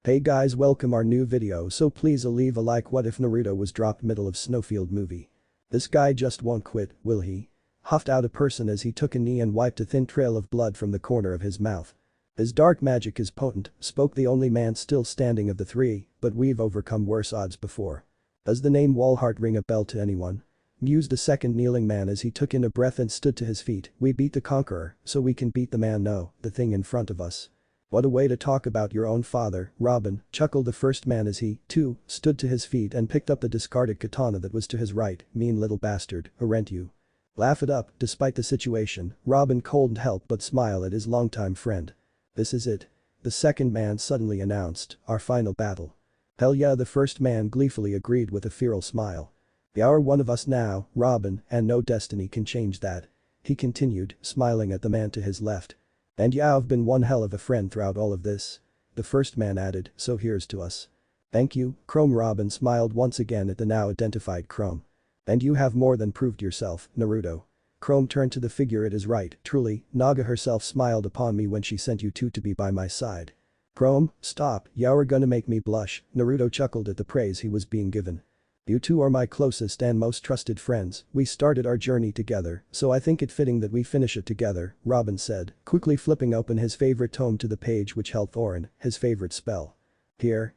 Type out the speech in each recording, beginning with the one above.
Hey guys, welcome our new video, so please leave a like. What if Naruto was dropped middle of SnowField movie? This guy just won't quit, will he? Huffed out a person as he took a knee and wiped a thin trail of blood from the corner of his mouth. His dark magic is potent, spoke the only man still standing of the three, but we've overcome worse odds before. Does the name Walhart ring a bell to anyone? Mused a second kneeling man as he took in a breath and stood to his feet. We beat the conqueror, so we can beat the man. No, the thing in front of us. What a way to talk about your own father, Robin, chuckled the first man as he, too, stood to his feet and picked up the discarded katana that was to his right. Mean little bastard, aren't you? Laugh it up. Despite the situation, Robin couldn't help but smile at his longtime friend. This is it. The second man suddenly announced, our final battle. Hell yeah, the first man gleefully agreed with a feral smile. You're one of us now, Robin, and no destiny can change that. He continued, smiling at the man to his left. And you've been one hell of a friend throughout all of this. The first man added, so here's to us. Thank you, Chrome. Robin smiled once again at the now identified Chrome. And you have more than proved yourself, Naruto. Chrome turned to the figure at his right. Truly, Naga herself smiled upon me when she sent you two to be by my side. Chrome, stop, you're gonna make me blush. Naruto chuckled at the praise he was being given. You two are my closest and most trusted friends. We started our journey together, so I think it fitting that we finish it together, Robin said, quickly flipping open his favorite tome to the page which held Thorin, his favorite spell. Here.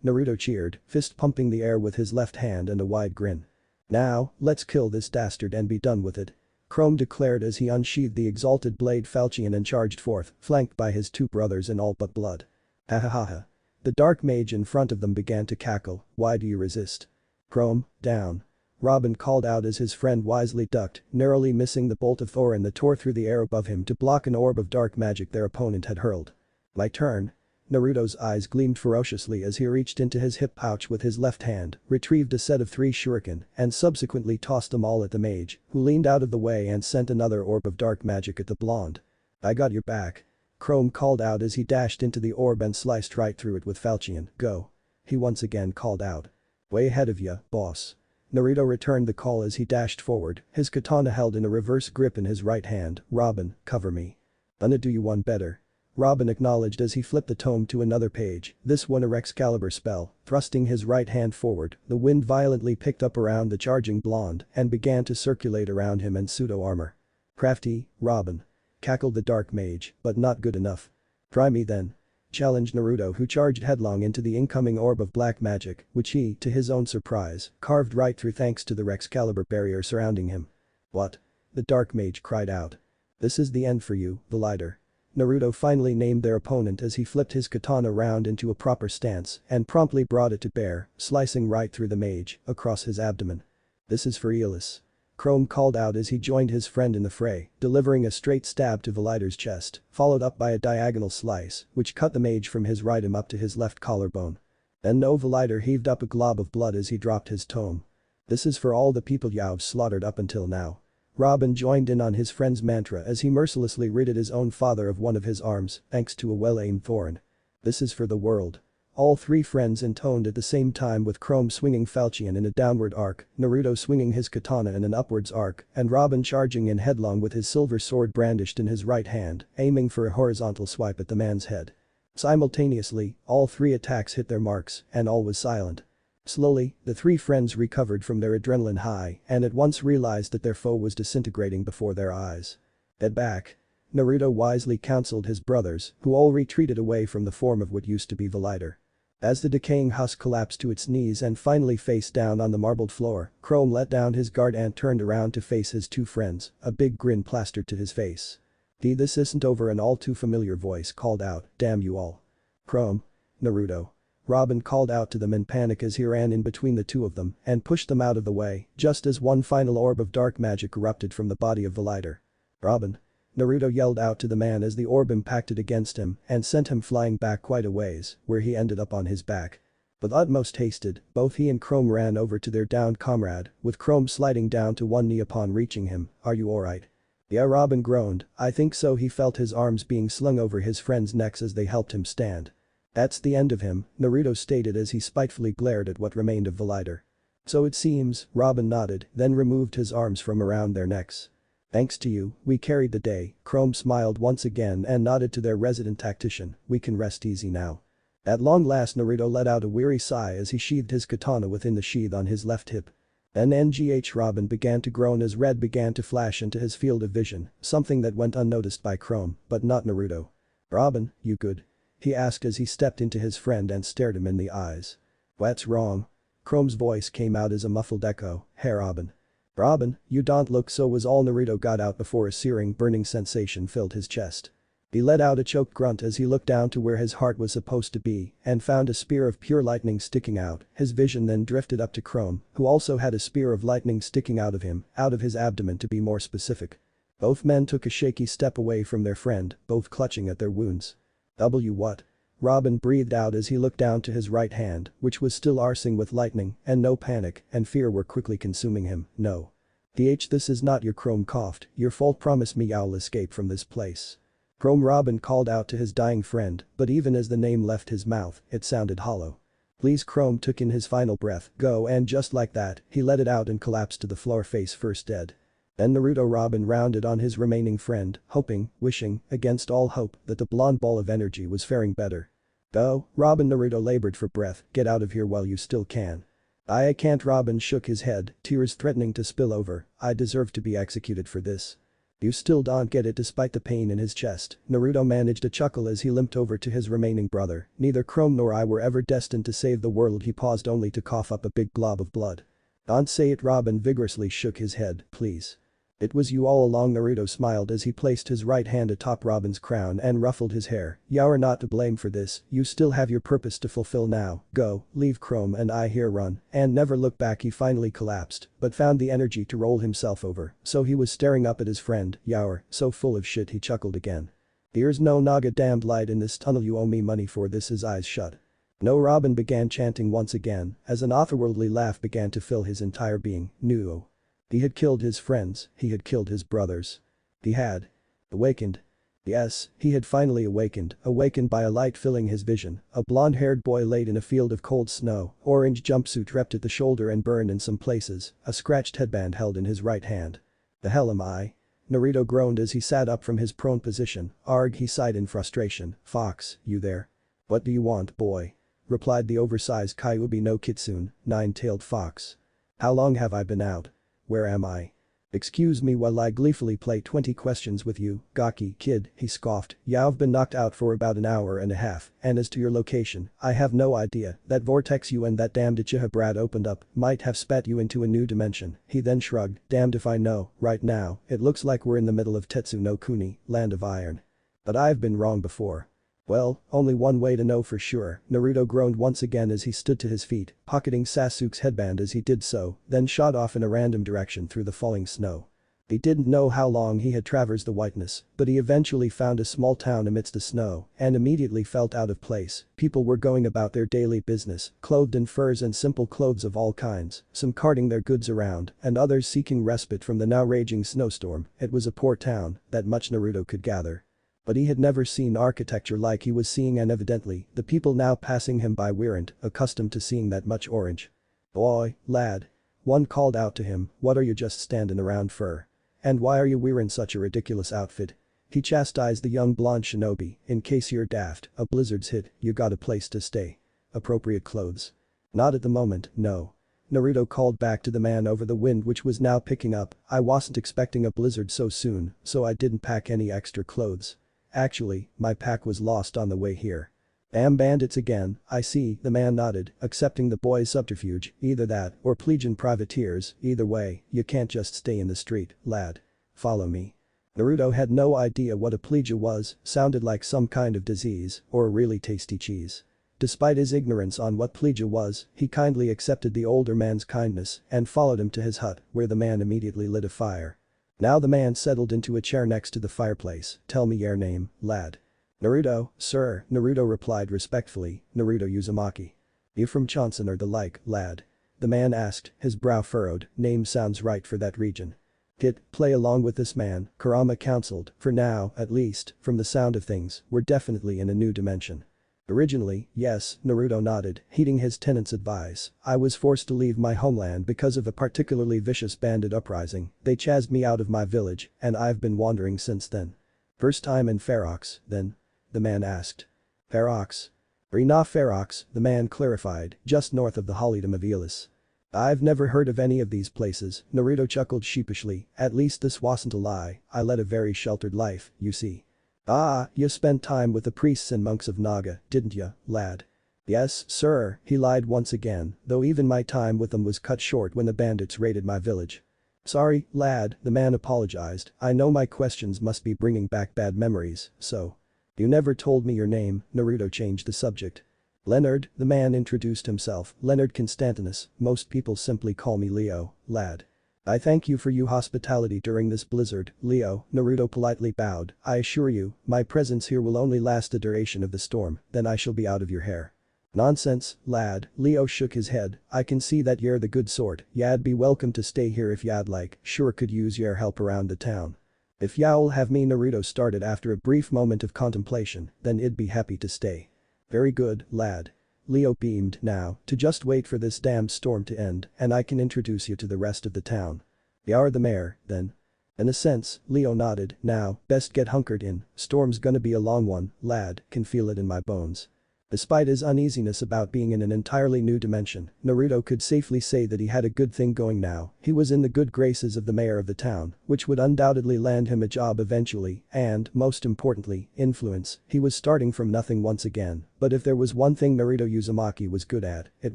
Naruto cheered, fist pumping the air with his left hand and a wide grin. Now, let's kill this dastard and be done with it. Chrome declared as he unsheathed the exalted blade falchion and charged forth, flanked by his two brothers in all but blood. Ha ha ha ha. The dark mage in front of them began to cackle. Why do you resist? Chrome, down. Robin called out as his friend wisely ducked, narrowly missing the bolt of Thorin that tore through the air above him to block an orb of dark magic their opponent had hurled. My turn. Naruto's eyes gleamed ferociously as he reached into his hip pouch with his left hand, retrieved a set of 3 shuriken, and subsequently tossed them all at the mage, who leaned out of the way and sent another orb of dark magic at the blonde. I got your back. Chrome called out as he dashed into the orb and sliced right through it with falchion. Go. He once again called out. Way ahead of ya, boss. Naruto returned the call as he dashed forward, his katana held in a reverse grip in his right hand. Robin, cover me. Gonna do you one better. Robin acknowledged as he flipped the tome to another page, this one a Excalibur spell, thrusting his right hand forward, the wind violently picked up around the charging blonde and began to circulate around him and pseudo-armor. Crafty, Robin. Cackled the dark mage, but not good enough. Try me then. Challenged Naruto, who charged headlong into the incoming orb of black magic, which he, to his own surprise, carved right through thanks to the Excalibur barrier surrounding him. What? The dark mage cried out. This is the end for you, Valider. Naruto finally named their opponent as he flipped his katana round into a proper stance and promptly brought it to bear, slicing right through the mage, across his abdomen. This is for Eolus. Chrome called out as he joined his friend in the fray, delivering a straight stab to Valider's chest, followed up by a diagonal slice, which cut the mage from his right arm up to his left collarbone. Then Valider heaved up a glob of blood as he dropped his tome. This is for all the people you've slaughtered up until now. Robin joined in on his friend's mantra as he mercilessly ridded his own father of one of his arms, thanks to a well-aimed Thorin. This is for the world. All 3 friends intoned at the same time with Chrome swinging falchion in a downward arc, Naruto swinging his katana in an upwards arc, and Robin charging in headlong with his silver sword brandished in his right hand, aiming for a horizontal swipe at the man's head. Simultaneously, all 3 attacks hit their marks, and all was silent. Slowly, the 3 friends recovered from their adrenaline high and at once realized that their foe was disintegrating before their eyes. Head back. Naruto wisely counseled his brothers, who all retreated away from the form of what used to be Valider. As the decaying husk collapsed to its knees and finally face down on the marbled floor, Chrome let down his guard and turned around to face his 2 friends, a big grin plastered to his face. This isn't over. An all too familiar voice called out, damn you all. Chrome. Naruto. Robin called out to them in panic as he ran in between the 2 of them and pushed them out of the way, just as one final orb of dark magic erupted from the body of Valider. Robin. Naruto yelled out to the man as the orb impacted against him and sent him flying back quite a ways, where he ended up on his back. With utmost haste, both he and Chrome ran over to their downed comrade, with Chrome sliding down to one knee upon reaching him. Are you alright? Yeah, Robin groaned. I think so. He felt his arms being slung over his friends' necks as they helped him stand. That's the end of him, Naruto stated as he spitefully glared at what remained of Valider. So it seems, Robin nodded, then removed his arms from around their necks. Thanks to you, we carried the day. Chrome smiled once again and nodded to their resident tactician. We can rest easy now. At long last Naruto let out a weary sigh as he sheathed his katana within the sheath on his left hip. Then Robin began to groan as red began to flash into his field of vision, something that went unnoticed by Chrome, but not Naruto. "Robin, you good?" he asked as he stepped into his friend and stared him in the eyes. "What's wrong?" Chrome's voice came out as a muffled echo, "Hey Robin. Robin, you don't look so," was all Naruto got out before a searing burning sensation filled his chest. He let out a choked grunt as he looked down to where his heart was supposed to be and found a spear of pure lightning sticking out. His vision then drifted up to Chrome, who also had a spear of lightning sticking out of him, out of his abdomen to be more specific. Both men took a shaky step away from their friend, both clutching at their wounds. What? Robin breathed out as he looked down to his right hand, which was still arsing with lightning, and no panic and fear were quickly consuming him, no. This is not your." Chrome coughed, "Your fault, promise me I'll escape from this place." Chrome, Robin called out to his dying friend, but even as the name left his mouth, it sounded hollow. "Please." Chrome took in his final breath, "Go," and just like that, he let it out and collapsed to the floor face first dead. Then Naruto Robin rounded on his remaining friend, hoping, wishing, against all hope, that the blonde ball of energy was faring better. "Go, Robin." Naruto labored for breath, "Get out of here while you still can." I can't." Robin shook his head, tears threatening to spill over. "I deserve to be executed for this." "You still don't get it." Despite the pain in his chest, Naruto managed a chuckle as he limped over to his remaining brother. "Neither Chrome nor I were ever destined to save the world." He paused only to cough up a big glob of blood. "Don't say it." Robin vigorously shook his head, "Please. It was you all along." Naruto smiled as he placed his right hand atop Robin's crown and ruffled his hair. "You're not to blame for this, you still have your purpose to fulfill now. Go, leave Chrome and I here, run, and never look back." He finally collapsed, but found the energy to roll himself over, so he was staring up at his friend. "You're so full of shit." He chuckled again. "There's no naga damned light in this tunnel. You owe me money for this." His eyes shut. "No." Robin began chanting once again as an otherworldly laugh began to fill his entire being. "No." He had killed his friends, he had killed his brothers. He had awakened. Yes, he had finally awakened by a light filling his vision. A blonde-haired boy laid in a field of cold snow, orange jumpsuit ripped at the shoulder and burned in some places, a scratched headband held in his right hand. "The hell am I?" Naruto groaned as he sat up from his prone position. "Arg," he sighed in frustration. "Fox, you there?" "What do you want, boy?" replied the oversized Kyuubi no Kitsune, nine-tailed fox. "How long have I been out? Where am I? Excuse me while I gleefully play 20 questions with you, Gaki kid," he scoffed. "You've been knocked out for about an hour and a half, and as to your location, I have no idea. That vortex you and that damned Uchiha brat opened up might have spat you into a new dimension." He then shrugged, "Damned if I know. Right now, it looks like we're in the middle of Tetsu no Kuni, Land of Iron. But I've been wrong before." "Well, only one way to know for sure." Naruto groaned once again as he stood to his feet, pocketing Sasuke's headband as he did so, then shot off in a random direction through the falling snow. He didn't know how long he had traversed the whiteness, but he eventually found a small town amidst the snow and immediately felt out of place. People were going about their daily business, clothed in furs and simple clothes of all kinds, some carting their goods around and others seeking respite from the now raging snowstorm. It was a poor town, that much Naruto could gather. But he had never seen architecture like he was seeing, and evidently, the people now passing him by weren't accustomed to seeing that much orange. "Boy, lad." One called out to him, "What are you just standing around for? And why are you wearing such a ridiculous outfit?" He chastised the young blonde shinobi, "In case you're daft, a blizzard's hit, you got a place to stay. Appropriate clothes." "Not at the moment, no." Naruto called back to the man over the wind which was now picking up. "I wasn't expecting a blizzard so soon, so I didn't pack any extra clothes. Actually, my pack was lost on the way here." "Damn bandits again, I see." The man nodded, accepting the boy's subterfuge. "Either that or plebeian privateers, either way, you can't just stay in the street, lad. Follow me." Naruto had no idea what a plegia was, sounded like some kind of disease or a really tasty cheese. Despite his ignorance on what plegia was, he kindly accepted the older man's kindness and followed him to his hut, where the man immediately lit a fire. Now the man settled into a chair next to the fireplace. "Tell me your name, lad." "Naruto, sir." Naruto replied respectfully. "Naruto Uzumaki. You from Chonson or the like, lad?" the man asked, his brow furrowed. "Name sounds right for that region." "Kid, play along with this man," Kurama counseled. "For now, at least, from the sound of things, we're definitely in a new dimension." "Originally, yes." Naruto nodded, heeding his tenant's advice. "I was forced to leave my homeland because of a particularly vicious bandit uprising. They chased me out of my village, and I've been wandering since then." "First time in Ferox, then?" the man asked. "Ferox?" Rena Ferox, the man clarified, just north of the Holidom of Elis. I've never heard of any of these places, Naruto chuckled sheepishly, at least this wasn't a lie, I led a very sheltered life, you see. Ah, you spent time with the priests and monks of Naga, didn't ya, lad? Yes, sir, he lied once again, though even my time with them was cut short when the bandits raided my village. Sorry, lad, the man apologized, I know my questions must be bringing back bad memories, so. You never told me your name, Naruto changed the subject. Leonard, the man introduced himself, Leonard Constantinus, most people simply call me Leo, lad. I thank you for your hospitality during this blizzard, Leo, Naruto politely bowed, I assure you, my presence here will only last the duration of the storm, then I shall be out of your hair. Nonsense, lad, Leo shook his head, I can see that you're the good sort, y'ad be welcome to stay here if y'ad like, sure could use your help around the town. If y'all have me, Naruto started after a brief moment of contemplation, then I'd be happy to stay. Very good, lad. Leo beamed now, to just wait for this damned storm to end and I can introduce you to the rest of the town. You're the mayor, then. In a sense, Leo nodded, now, best get hunkered in, storm's gonna be a long one, lad, can feel it in my bones. Despite his uneasiness about being in an entirely new dimension, Naruto could safely say that he had a good thing going now, he was in the good graces of the mayor of the town, which would undoubtedly land him a job eventually, and, most importantly, influence, he was starting from nothing once again, but if there was one thing Naruto Uzumaki was good at, it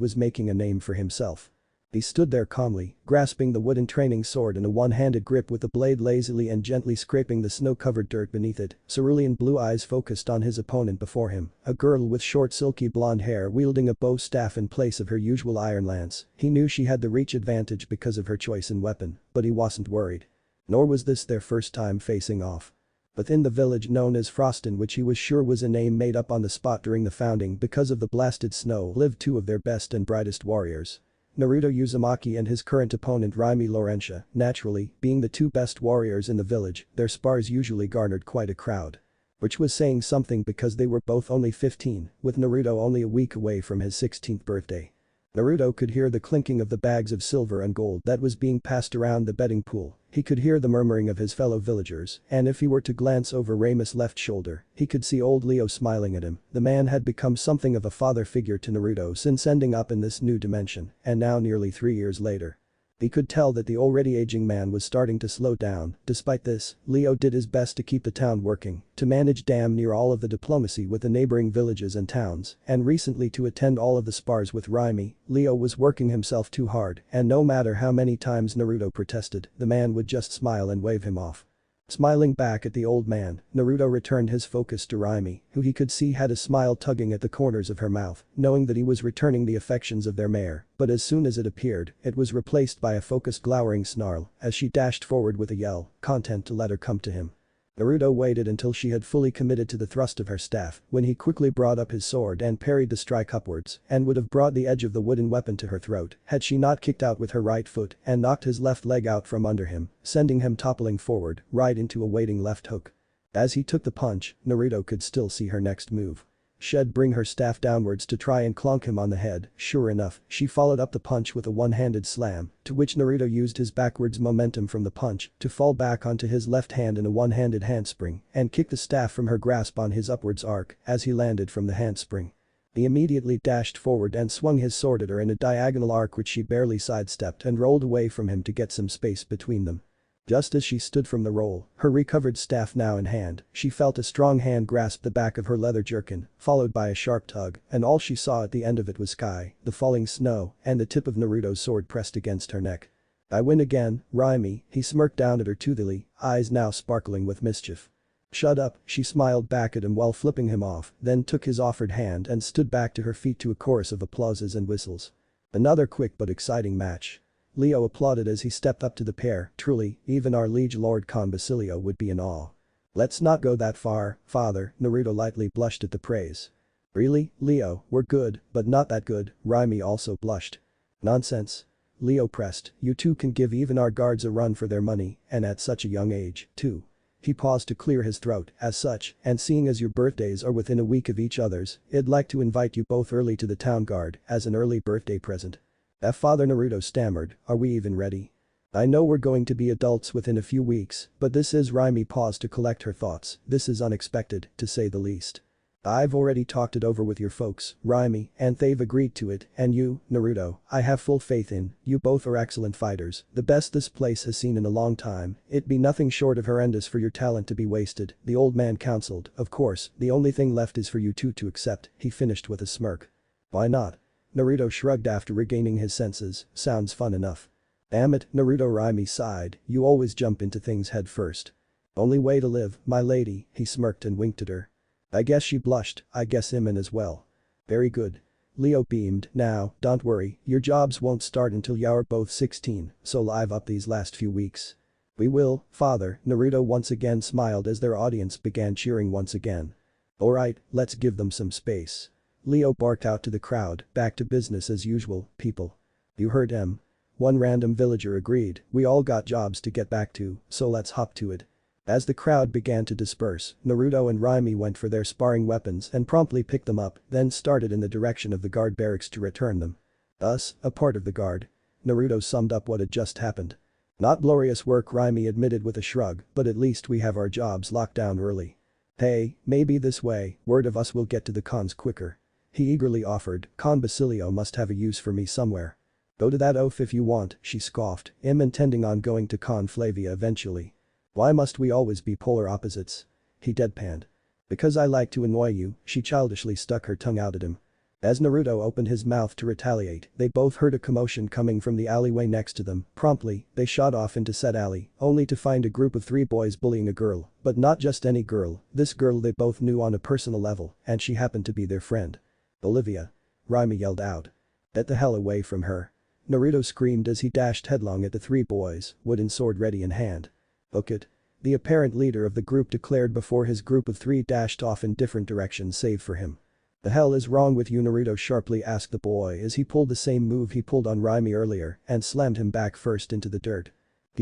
was making a name for himself. He stood there calmly, grasping the wooden training sword in a one-handed grip with the blade lazily and gently scraping the snow-covered dirt beneath it, cerulean blue eyes focused on his opponent before him, a girl with short silky blonde hair wielding a bow staff in place of her usual iron lance. He knew she had the reach advantage because of her choice in weapon, but he wasn't worried. Nor was this their first time facing off. Within the village known as Froston, which he was sure was a name made up on the spot during the founding because of the blasted snow, lived two of their best and brightest warriors. Naruto Uzumaki and his current opponent Raimi Laurentia, naturally, being the two best warriors in the village, their spars usually garnered quite a crowd. Which was saying something because they were both only 15, with Naruto only a week away from his 16th birthday. Naruto could hear the clinking of the bags of silver and gold that was being passed around the betting pool, he could hear the murmuring of his fellow villagers, and if he were to glance over Raimus' left shoulder, he could see old Leo smiling at him. The man had become something of a father figure to Naruto since ending up in this new dimension, and now nearly 3 years later. He could tell that the already aging man was starting to slow down. Despite this, Leo did his best to keep the town working, to manage damn near all of the diplomacy with the neighboring villages and towns, and recently to attend all of the spars with Raimi. Leo was working himself too hard, and no matter how many times Naruto protested, the man would just smile and wave him off. Smiling back at the old man, Naruto returned his focus to Raimi, who he could see had a smile tugging at the corners of her mouth, knowing that he was returning the affections of their mayor, but as soon as it appeared, it was replaced by a focused glowering snarl as she dashed forward with a yell, content to let her come to him. Naruto waited until she had fully committed to the thrust of her staff when he quickly brought up his sword and parried the strike upwards and would have brought the edge of the wooden weapon to her throat had she not kicked out with her right foot and knocked his left leg out from under him, sending him toppling forward right into a waiting left hook. As he took the punch, Naruto could still see her next move. She'd bring her staff downwards to try and clonk him on the head. Sure enough, she followed up the punch with a one-handed slam, to which Naruto used his backwards momentum from the punch to fall back onto his left hand in a one-handed handspring and kick the staff from her grasp on his upwards arc as he landed from the handspring. He immediately dashed forward and swung his sword at her in a diagonal arc which she barely sidestepped and rolled away from him to get some space between them. Just as she stood from the roll, her recovered staff now in hand, she felt a strong hand grasp the back of her leather jerkin, followed by a sharp tug, and all she saw at the end of it was sky, the falling snow, and the tip of Naruto's sword pressed against her neck. I win again, Raimi, he smirked down at her toothily, eyes now sparkling with mischief. Shut up, she smiled back at him while flipping him off, then took his offered hand and stood back to her feet to a chorus of applauses and whistles. Another quick but exciting match. Leo applauded as he stepped up to the pair, truly, even our liege Lord Khan Basilio would be in awe. Let's not go that far, father, Naruto lightly blushed at the praise. Really, Leo, we're good, but not that good, Raimi also blushed. Nonsense. Leo pressed, you two can give even our guards a run for their money, and at such a young age, too. He paused to clear his throat, as such, and seeing as your birthdays are within a week of each other's, I'd like to invite you both early to the town guard as an early birthday present. Father Naruto stammered, are we even ready? I know we're going to be adults within a few weeks, but this is Raimi paused to collect her thoughts, this is unexpected, to say the least. I've already talked it over with your folks, Raimi, and they've agreed to it, and you, Naruto, I have full faith in, you both are excellent fighters, the best this place has seen in a long time, it'd be nothing short of horrendous for your talent to be wasted, the old man counseled, of course, the only thing left is for you two to accept, he finished with a smirk. Why not? Naruto shrugged after regaining his senses, sounds fun enough. Damn it, Naruto Raimi sighed, you always jump into things head first. Only way to live, my lady, he smirked and winked at her. I guess she blushed, I guess him in as well. Very good. Leo beamed, now, don't worry, your jobs won't start until you're both 16, so live up these last few weeks. We will, father, Naruto once again smiled as their audience began cheering once again. Alright, let's give them some space. Leo barked out to the crowd, back to business as usual, people. You heard him. One random villager agreed, we all got jobs to get back to, so let's hop to it. As the crowd began to disperse, Naruto and Raimi went for their sparring weapons and promptly picked them up, then started in the direction of the guard barracks to return them. Us, a part of the guard. Naruto summed up what had just happened. Not glorious work, Raimi admitted with a shrug, but at least we have our jobs locked down early. Hey, maybe this way, word of us will get to the cons quicker. He eagerly offered, Con Basilio must have a use for me somewhere. Go to that oaf if you want, she scoffed, intending on going to Con Flavia eventually. Why must we always be polar opposites? He deadpanned. Because I like to annoy you, she childishly stuck her tongue out at him. As Naruto opened his mouth to retaliate, they both heard a commotion coming from the alleyway next to them. Promptly, they shot off into said alley, only to find a group of 3 boys bullying a girl, but not just any girl, this girl they both knew on a personal level, and she happened to be their friend. Olivia. Raimi yelled out. Get the hell away from her. Naruto screamed as he dashed headlong at the 3 boys, wooden sword ready in hand. Book it. The apparent leader of the group declared before his group of 3 dashed off in different directions save for him. The hell is wrong with you, Naruto sharply asked the boy as he pulled the same move he pulled on Raimi earlier and slammed him back first into the dirt.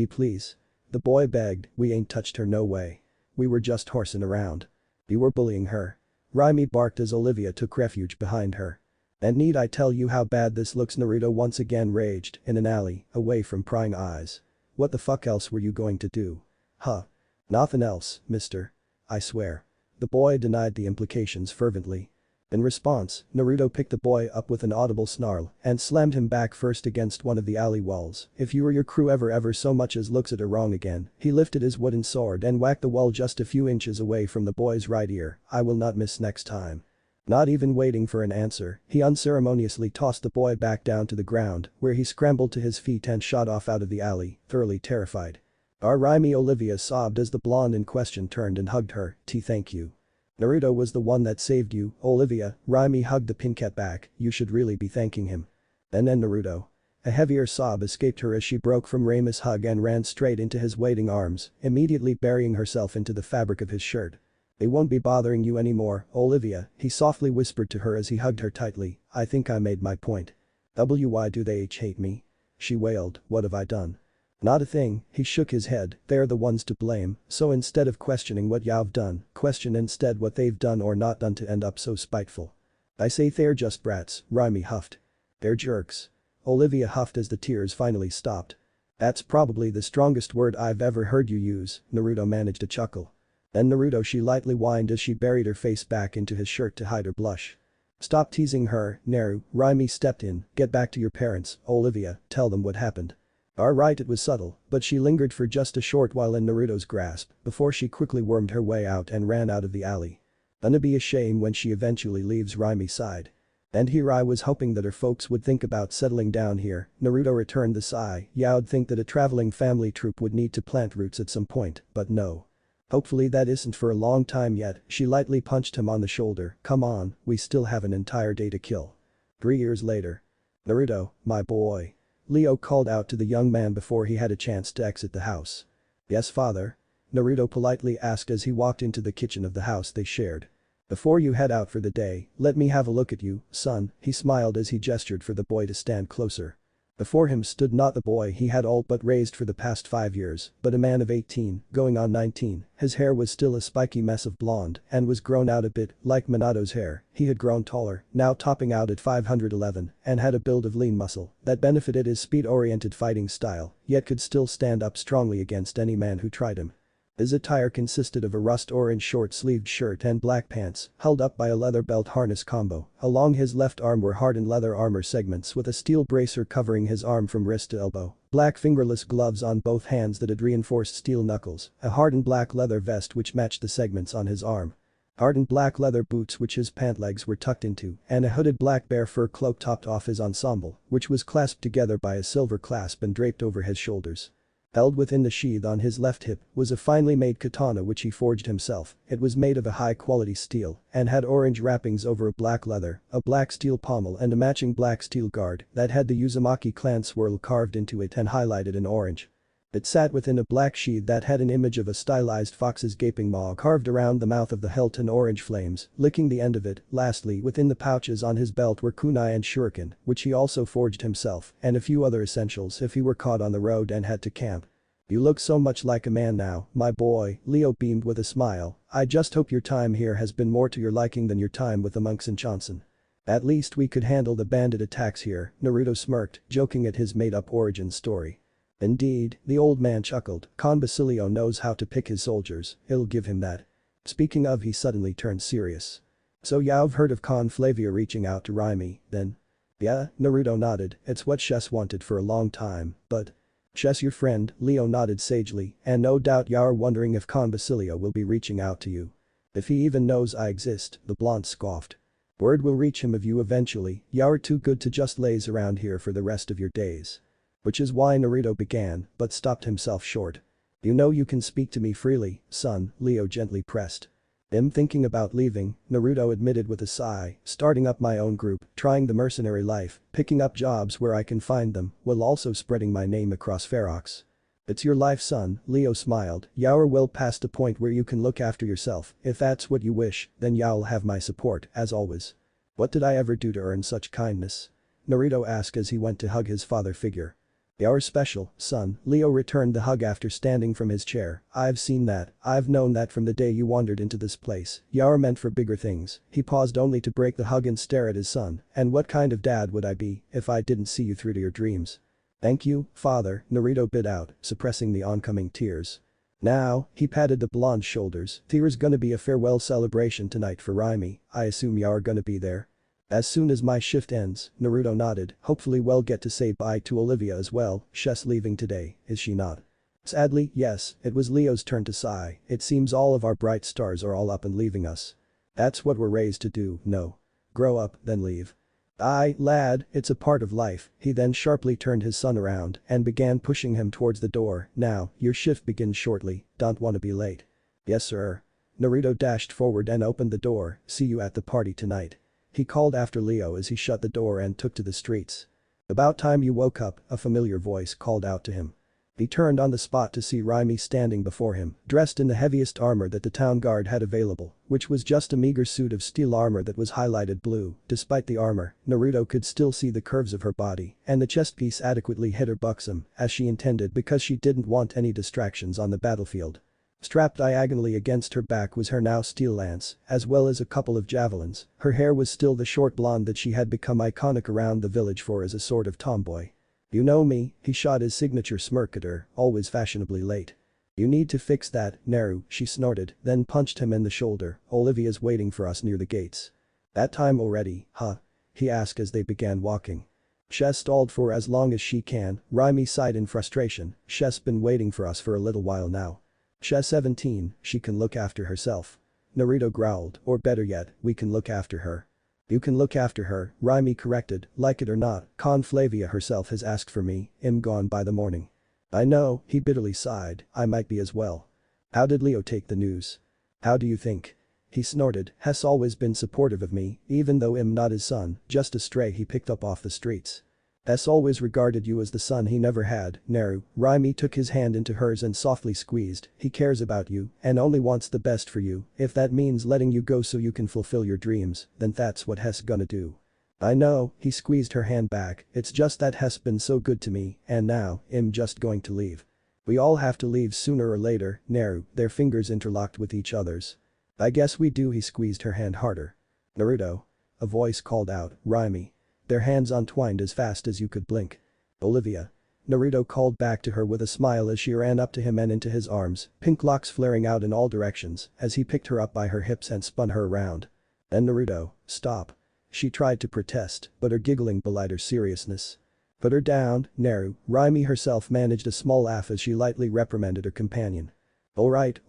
Please. The boy begged, we ain't touched her no way. We were just horsing around. You were bullying her. Raimi barked as Olivia took refuge behind her. And need I tell you how bad this looks, Naruto once again raged, in an alley, away from prying eyes. What the fuck else were you going to do? Huh. Nothing else, mister. I swear. The boy denied the implications fervently. In response, Naruto picked the boy up with an audible snarl and slammed him back first against one of the alley walls. If you or your crew ever so much as looks at her wrong again, he lifted his wooden sword and whacked the wall just a few inches away from the boy's right ear. I will not miss next time. Not even waiting for an answer, he unceremoniously tossed the boy back down to the ground, where he scrambled to his feet and shot off out of the alley, thoroughly terrified. Our Raimi Olivia sobbed as the blonde in question turned and hugged her, thank you. Naruto was the one that saved you, Olivia, Raimi hugged the pincat back, you should really be thanking him. And then Naruto. A heavier sob escaped her as she broke from Raimi's hug and ran straight into his waiting arms, immediately burying herself into the fabric of his shirt. They won't be bothering you anymore, Olivia, he softly whispered to her as he hugged her tightly, I think I made my point. Why do they hate me? She wailed, what have I done? Not a thing, he shook his head, they're the ones to blame, so instead of questioning what you've done, question instead what they've done or not done to end up so spiteful. I say they're just brats, Raimi huffed. They're jerks. Olivia huffed as the tears finally stopped. That's probably the strongest word I've ever heard you use, Naruto managed to chuckle. Then Naruto she lightly whined as she buried her face back into his shirt to hide her blush. Stop teasing her, Naru, Raimi stepped in, get back to your parents, Olivia, tell them what happened. Alright, it was subtle, but she lingered for just a short while in Naruto's grasp before she quickly wormed her way out and ran out of the alley. Gonna be a shame when she eventually leaves Raimi's side. And here I was hoping that her folks would think about settling down here, Naruto returned the sigh, I'd think that a traveling family troupe would need to plant roots at some point, but no. Hopefully that isn't for a long time yet, she lightly punched him on the shoulder, come on, we still have an entire day to kill. 3 years later. Naruto, my boy. Leo called out to the young man before he had a chance to exit the house. Yes, father? Naruto politely asked as he walked into the kitchen of the house they shared. Before you head out for the day, let me have a look at you, son, he smiled as he gestured for the boy to stand closer. Before him stood not the boy he had all but raised for the past 5 years, but a man of 18, going on 19, his hair was still a spiky mess of blonde and was grown out a bit, like Minato's hair, he had grown taller, now topping out at 511, and had a build of lean muscle that benefited his speed-oriented fighting style, yet could still stand up strongly against any man who tried him. His attire consisted of a rust-orange short-sleeved shirt and black pants, held up by a leather belt harness combo. Along his left arm were hardened leather armor segments with a steel bracer covering his arm from wrist to elbow. Black fingerless gloves on both hands that had reinforced steel knuckles, a hardened black leather vest which matched the segments on his arm. Hardened black leather boots which his pant legs were tucked into, and a hooded black bear fur cloak topped off his ensemble, which was clasped together by a silver clasp and draped over his shoulders. Held within the sheath on his left hip was a finely made katana which he forged himself. It was made of a high-quality steel and had orange wrappings over a black leather, a black steel pommel and a matching black steel guard that had the Uzumaki clan swirl carved into it and highlighted in orange. It sat within a black sheath that had an image of a stylized fox's gaping maw carved around the mouth of the hilt and orange flames, licking the end of it. Lastly, within the pouches on his belt were kunai and shuriken, which he also forged himself, and a few other essentials if he were caught on the road and had to camp. "You look so much like a man now, my boy," Leo beamed with a smile. "I just hope your time here has been more to your liking than your time with the monks in Chonson. At least we could handle the bandit attacks here," Naruto smirked, joking at his made-up origin story. Indeed, the old man chuckled. Con Basilio knows how to pick his soldiers, he'll give him that. Speaking of, he suddenly turned serious. "So you've heard of Con Flavia reaching out to Raimi, then?" "Yeah," Naruto nodded, "it's what Chess wanted for a long time, but..." "Chess your friend," Leo nodded sagely, "and no doubt you're wondering if Con Basilio will be reaching out to you. If he even knows I exist," the blonde scoffed. "Word will reach him of you eventually, you're too good to just laze around here for the rest of your days." Which is why Naruto began, but stopped himself short. "You know you can speak to me freely, son," Leo gently pressed. "I'm thinking about leaving," Naruto admitted with a sigh, "starting up my own group, trying the mercenary life, picking up jobs where I can find them, while also spreading my name across Ferox." "It's your life, son," Leo smiled, "you're well past the point where you can look after yourself. If that's what you wish, then you'll have my support, as always." "What did I ever do to earn such kindness?" Naruto asked as he went to hug his father figure. "You're special, son," Leo returned the hug after standing from his chair. "I've seen that, I've known that from the day you wandered into this place. You're meant for bigger things." He paused only to break the hug and stare at his son. "And what kind of dad would I be if I didn't see you through to your dreams?" "Thank you, father," Naruto bit out, suppressing the oncoming tears. "Now," he patted the blonde's shoulders, "there's gonna be a farewell celebration tonight for Raimi, I assume you're gonna be there?" "As soon as my shift ends," Naruto nodded. "Hopefully we'll get to say bye to Olivia as well. She's leaving today, is she not?" "Sadly, yes." It was Leo's turn to sigh. "It seems all of our bright stars are all up and leaving us. That's what we're raised to do, no? Grow up, then leave. Aye, lad, it's a part of life." He then sharply turned his son around and began pushing him towards the door. "Now, your shift begins shortly, don't wanna be late." "Yes sir." Naruto dashed forward and opened the door. "See you at the party tonight." He called after Leo as he shut the door and took to the streets. "About time you woke up," a familiar voice called out to him. He turned on the spot to see Raimi standing before him, dressed in the heaviest armor that the town guard had available, which was just a meager suit of steel armor that was highlighted blue. Despite the armor, Naruto could still see the curves of her body, and the chest piece adequately hit her buxom, as she intended because she didn't want any distractions on the battlefield. Strapped diagonally against her back was her now steel lance, as well as a couple of javelins. Her hair was still the short blonde that she had become iconic around the village for as a sort of tomboy. "You know me," he shot his signature smirk at her, "always fashionably late." "You need to fix that, Naru," she snorted, then punched him in the shoulder. "Olivia's waiting for us near the gates." "That time already, huh?" he asked as they began walking. "She's stalled for as long as she can," Raimi sighed in frustration. "She's been waiting for us for a little while now. She's 17, she can look after herself." Naruto growled, "Or better yet, we can look after her." "You can look after her," Raimi corrected. "Like it or not, Con Flavia herself has asked for me, I'm gone by the morning." "I know," he bitterly sighed, "I might be as well." "How did Leo take the news?" "How do you think?" He snorted, "Has always been supportive of me, even though I'm not his son, just a stray he picked up off the streets. Has always regarded you as the son he never had, Naru." Raimi took his hand into hers and softly squeezed. "He cares about you and only wants the best for you. If that means letting you go so you can fulfill your dreams, then that's what Hess gonna do." "I know," he squeezed her hand back, "it's just that Hess been so good to me, and now, I'm just going to leave." "We all have to leave sooner or later, Naru." Their fingers interlocked with each other's. "I guess we do." He squeezed her hand harder. "Naruto." A voice called out, "Raimi." Their hands entwined as fast as you could blink. "Olivia." Naruto called back to her with a smile as she ran up to him and into his arms, pink locks flaring out in all directions as he picked her up by her hips and spun her around. Then Naruto, stop. She tried to protest, but her giggling belied her seriousness. Put her down, Naru. Raimi herself managed a small laugh as she lightly reprimanded her companion. Alright,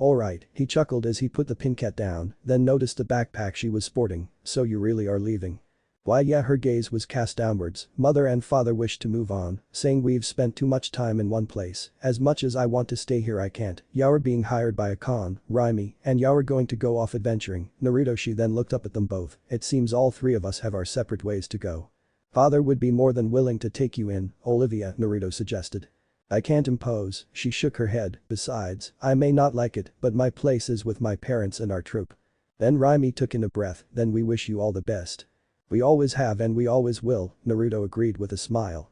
he chuckled as he put the pincat down, then noticed the backpack she was sporting, so you really are leaving. Why yeah, her gaze was cast downwards. Mother and father wished to move on, saying we've spent too much time in one place. As much as I want to stay here I can't. You're being hired by a con, Raimi, and you're going to go off adventuring. Naruto. She then looked up at them both. It seems all three of us have our separate ways to go. Father would be more than willing to take you in, Olivia, Naruto suggested. I can't impose, she shook her head. Besides, I may not like it, but my place is with my parents and our troop. Then Raimi took in a breath. Then we wish you all the best. We always have and we always will, Naruto agreed with a smile.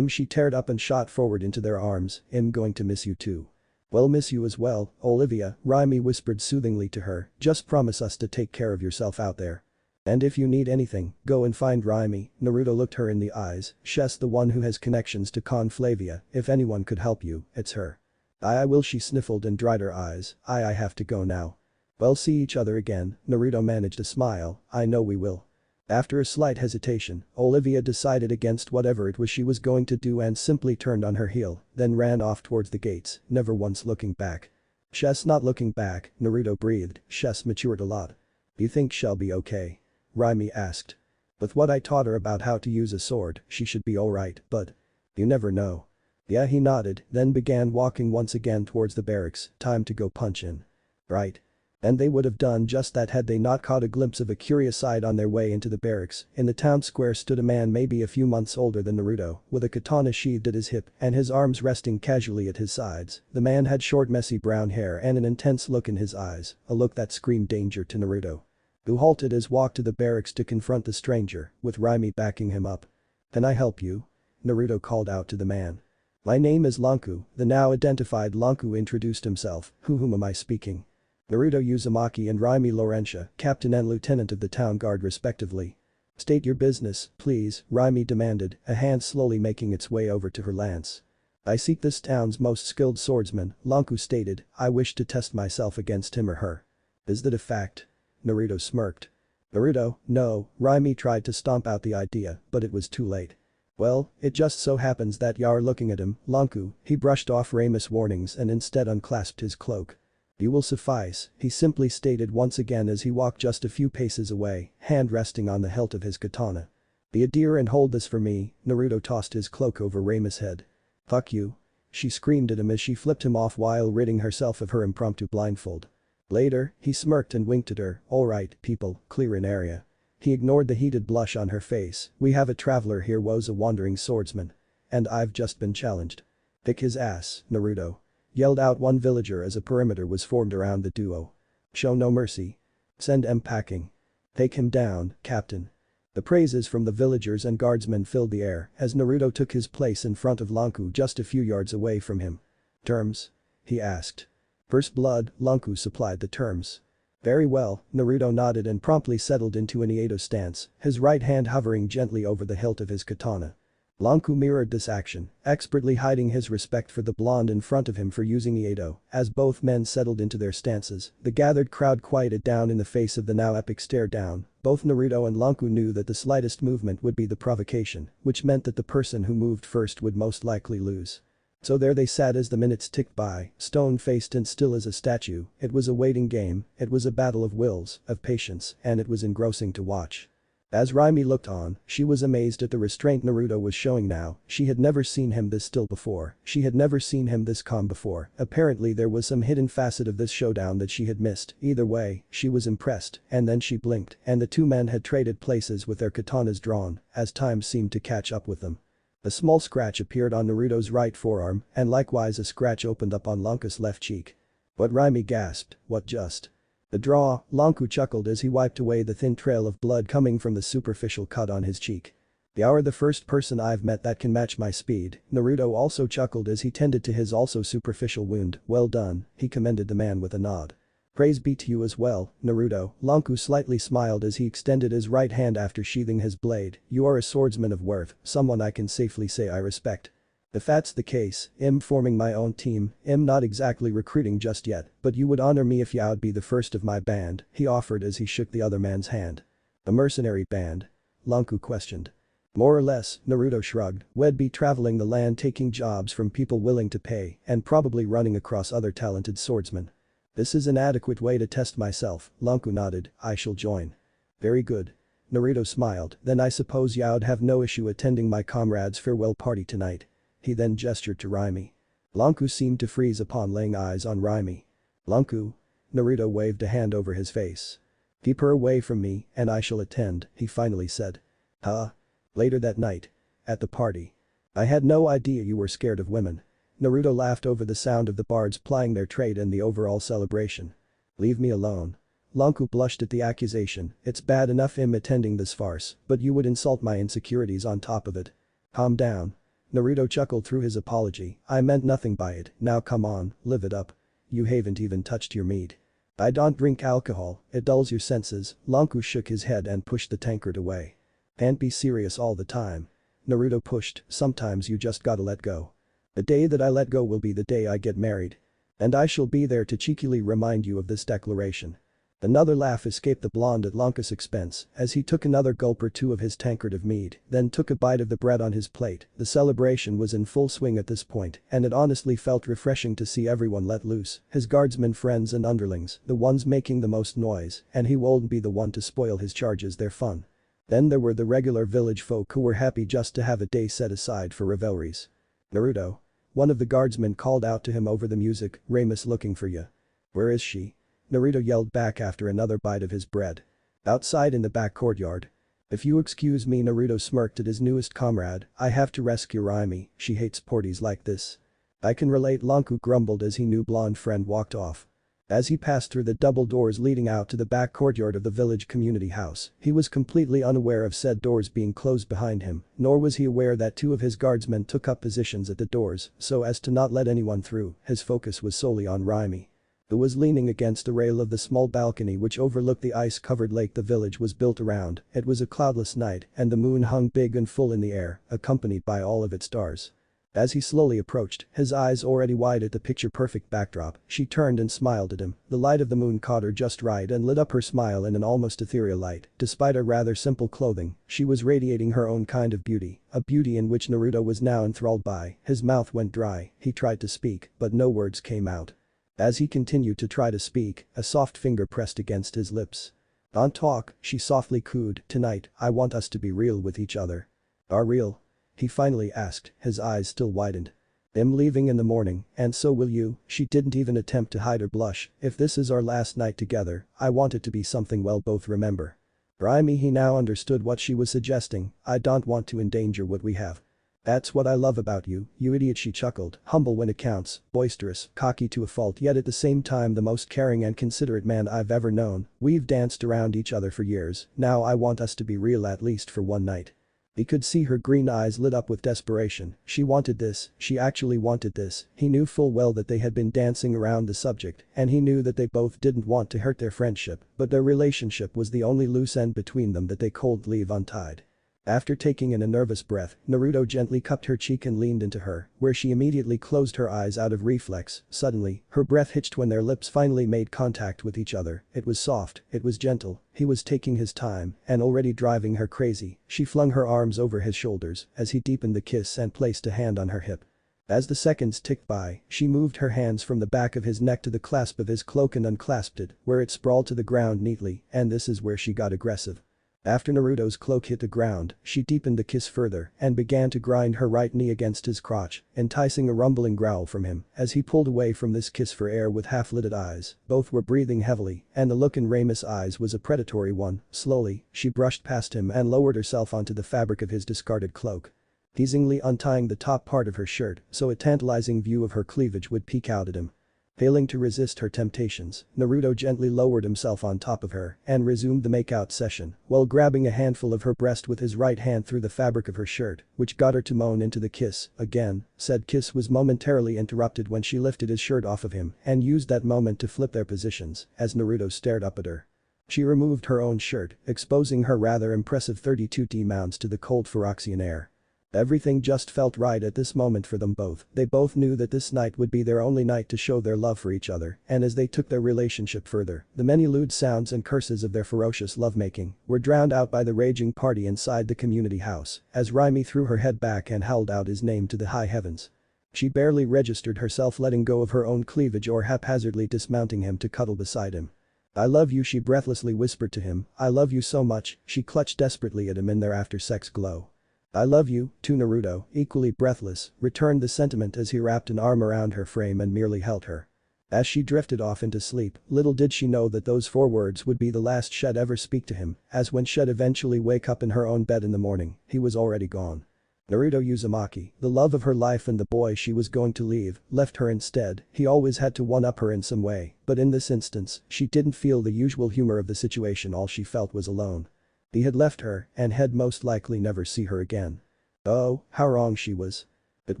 She teared up and shot forward into their arms. I'm going to miss you too. We'll miss you as well, Olivia, Raimi whispered soothingly to her. Just promise us to take care of yourself out there. And if you need anything, go and find Raimi. Naruto looked her in the eyes. She's the one who has connections to Con Flavia. If anyone could help you, it's her. I will, she sniffled and dried her eyes. I have to go now. We'll see each other again, Naruto managed a smile. I know we will. After a slight hesitation, Olivia decided against whatever it was she was going to do and simply turned on her heel, then ran off towards the gates, never once looking back. She's not looking back, Naruto breathed. She's matured a lot. You think she'll be okay? Raimi asked. With what I taught her about how to use a sword, she should be alright, but you never know. Yeah, he nodded, then began walking once again towards the barracks. Time to go punch in. Right. And they would have done just that had they not caught a glimpse of a curious sight on their way into the barracks. In the town square stood a man maybe a few months older than Naruto, with a katana sheathed at his hip and his arms resting casually at his sides. The man had short messy brown hair and an intense look in his eyes, a look that screamed danger to Naruto. Who halted his walk to the barracks to confront the stranger, with Raimi backing him up. Can I help you? Naruto called out to the man. My name is Lanku, the now identified Lanku introduced himself. Whom am I speaking? Naruto Uzumaki and Raimi Laurentia, captain and lieutenant of the town guard respectively. State your business, please, Raimi demanded, a hand slowly making its way over to her lance. I seek this town's most skilled swordsman, Lanku stated. I wish to test myself against him or her. Is that a fact? Naruto smirked. Naruto, no, Raimi tried to stomp out the idea, but it was too late. Well, it just so happens that you're looking at him, Lanku. He brushed off Raimis' warnings and instead unclasped his cloak. You will suffice, he simply stated once again as he walked just a few paces away, hand resting on the hilt of his katana. Be a dear and hold this for me, Naruto tossed his cloak over Raimis' head. Fuck you. She screamed at him as she flipped him off while ridding herself of her impromptu blindfold. Later, he smirked and winked at her. Alright, people, clear an area. He ignored the heated blush on her face. We have a traveler here was a wandering swordsman. And I've just been challenged. Kick his ass, Naruto. Yelled out one villager as a perimeter was formed around the duo. Show no mercy. Send him packing. Take him down, Captain. The praises from the villagers and guardsmen filled the air as Naruto took his place in front of Lanku just a few yards away from him. Terms? He asked. First blood, Lanku supplied the terms. Very well, Naruto nodded and promptly settled into an Iedo stance, his right hand hovering gently over the hilt of his katana. Lanku mirrored this action, expertly hiding his respect for the blonde in front of him for using Iedo. As both men settled into their stances, the gathered crowd quieted down in the face of the now epic stare down. Both Naruto and Lanku knew that the slightest movement would be the provocation, which meant that the person who moved first would most likely lose. So there they sat as the minutes ticked by, stone-faced and still as a statue. It was a waiting game, it was a battle of wills, of patience, and it was engrossing to watch. As Raimi looked on, she was amazed at the restraint Naruto was showing now. She had never seen him this still before. She had never seen him this calm before. Apparently there was some hidden facet of this showdown that she had missed. Either way, she was impressed, and then she blinked, and the two men had traded places with their katanas drawn, as time seemed to catch up with them. A small scratch appeared on Naruto's right forearm, and likewise a scratch opened up on Lanku's left cheek. What? Raimi gasped, what just? The draw, Lanku chuckled as he wiped away the thin trail of blood coming from the superficial cut on his cheek. You're the first person I've met that can match my speed. Naruto also chuckled as he tended to his also superficial wound. Well done, he commended the man with a nod. Praise be to you as well, Naruto. Lanku slightly smiled as he extended his right hand after sheathing his blade. You are a swordsman of worth, someone I can safely say I respect. If that's the case, I'm forming my own team, I'm not exactly recruiting just yet, but you would honor me if you'd be the first of my band, he offered as he shook the other man's hand. A mercenary band? Lanku questioned. More or less, Naruto shrugged, we'd be traveling the land taking jobs from people willing to pay and probably running across other talented swordsmen. This is an adequate way to test myself, Lanku nodded, I shall join. Very good. Naruto smiled, then I suppose you'd have no issue attending my comrade's farewell party tonight. He then gestured to Raimi. Lanku seemed to freeze upon laying eyes on Raimi. Lanku? Naruto waved a hand over his face. Keep her away from me and I shall attend, he finally said. Huh? Later that night. At the party. I had no idea you were scared of women. Naruto laughed over the sound of the bards plying their trade and the overall celebration. Leave me alone. Lanku blushed at the accusation, it's bad enough I'm attending this farce, but you would insult my insecurities on top of it. Calm down. Naruto chuckled through his apology, I meant nothing by it, now come on, live it up. You haven't even touched your meat. I don't drink alcohol, it dulls your senses, Lanku shook his head and pushed the tankard away. Can't be serious all the time. Naruto pushed, sometimes you just gotta let go. The day that I let go will be the day I get married. And I shall be there to cheekily remind you of this declaration. Another laugh escaped the blonde at Lanku's expense as he took another gulp or two of his tankard of mead, then took a bite of the bread on his plate. The celebration was in full swing at this point and it honestly felt refreshing to see everyone let loose, his guardsmen friends and underlings, the ones making the most noise, and he won't be the one to spoil his charges their fun. Then there were the regular village folk who were happy just to have a day set aside for revelries. Naruto. One of the guardsmen called out to him over the music, Ramus looking for you. Where is she? Naruto yelled back after another bite of his bread. Outside in the back courtyard. If you excuse me, Naruto smirked at his newest comrade, I have to rescue Raimi, she hates parties like this. I can relate, Lanku grumbled as his new blonde friend walked off. As he passed through the double doors leading out to the back courtyard of the village community house, he was completely unaware of said doors being closed behind him, nor was he aware that two of his guardsmen took up positions at the doors so as to not let anyone through. His focus was solely on Raimi, who was leaning against the rail of the small balcony which overlooked the ice-covered lake the village was built around. It was a cloudless night and the moon hung big and full in the air, accompanied by all of its stars. As he slowly approached, his eyes already wide at the picture-perfect backdrop, she turned and smiled at him. The light of the moon caught her just right and lit up her smile in an almost ethereal light. Despite her rather simple clothing, she was radiating her own kind of beauty, a beauty in which Naruto was now enthralled by. His mouth went dry, he tried to speak, but no words came out. As he continued to try to speak, a soft finger pressed against his lips. Don't talk, she softly cooed, tonight, I want us to be real with each other. Are real? He finally asked, his eyes still widened. I'm leaving in the morning, and so will you, she didn't even attempt to hide her blush, if this is our last night together, I want it to be something we'll both remember. Raimi, he now understood what she was suggesting, I don't want to endanger what we have. That's what I love about you, you idiot, she chuckled, humble when it counts, boisterous, cocky to a fault yet at the same time the most caring and considerate man I've ever known, we've danced around each other for years, now I want us to be real at least for one night. He could see her green eyes lit up with desperation, she wanted this, she actually wanted this, he knew full well that they had been dancing around the subject and he knew that they both didn't want to hurt their friendship, but their relationship was the only loose end between them that they could leave untied. After taking in a nervous breath, Naruto gently cupped her cheek and leaned into her, where she immediately closed her eyes out of reflex. Suddenly, her breath hitched when their lips finally made contact with each other. It was soft, it was gentle, he was taking his time and already driving her crazy. She flung her arms over his shoulders as he deepened the kiss and placed a hand on her hip. As the seconds ticked by, she moved her hands from the back of his neck to the clasp of his cloak and unclasped it, where it sprawled to the ground neatly, and this is where she got aggressive. After Naruto's cloak hit the ground, she deepened the kiss further and began to grind her right knee against his crotch, enticing a rumbling growl from him as he pulled away from this kiss for air with half-lidded eyes. Both were breathing heavily and the look in Ramus' eyes was a predatory one. Slowly, she brushed past him and lowered herself onto the fabric of his discarded cloak, teasingly untying the top part of her shirt so a tantalizing view of her cleavage would peek out at him. Failing to resist her temptations, Naruto gently lowered himself on top of her and resumed the makeout session while grabbing a handful of her breast with his right hand through the fabric of her shirt, which got her to moan into the kiss. Again, said kiss was momentarily interrupted when she lifted his shirt off of him and used that moment to flip their positions as Naruto stared up at her. She removed her own shirt, exposing her rather impressive 32D mounts to the cold Phyrexian air. Everything just felt right at this moment for them both. They both knew that this night would be their only night to show their love for each other, and as they took their relationship further, the many lewd sounds and curses of their ferocious lovemaking were drowned out by the raging party inside the community house as Raimi threw her head back and howled out his name to the high heavens. She barely registered herself letting go of her own cleavage or haphazardly dismounting him to cuddle beside him. "I love you," she breathlessly whispered to him. "I love you so much," she clutched desperately at him in their after-sex glow. "I love you, too." Naruto, equally breathless, returned the sentiment as he wrapped an arm around her frame and merely held her. As she drifted off into sleep, little did she know that those 4 words would be the last she'd ever speak to him, as when she'd eventually wake up in her own bed in the morning, he was already gone. Naruto Uzumaki, the love of her life and the boy she was going to leave, left her instead. He always had to one-up her in some way, but in this instance, she didn't feel the usual humor of the situation. All she felt was alone. He had left her and had most likely never see her again. Oh, how wrong she was. It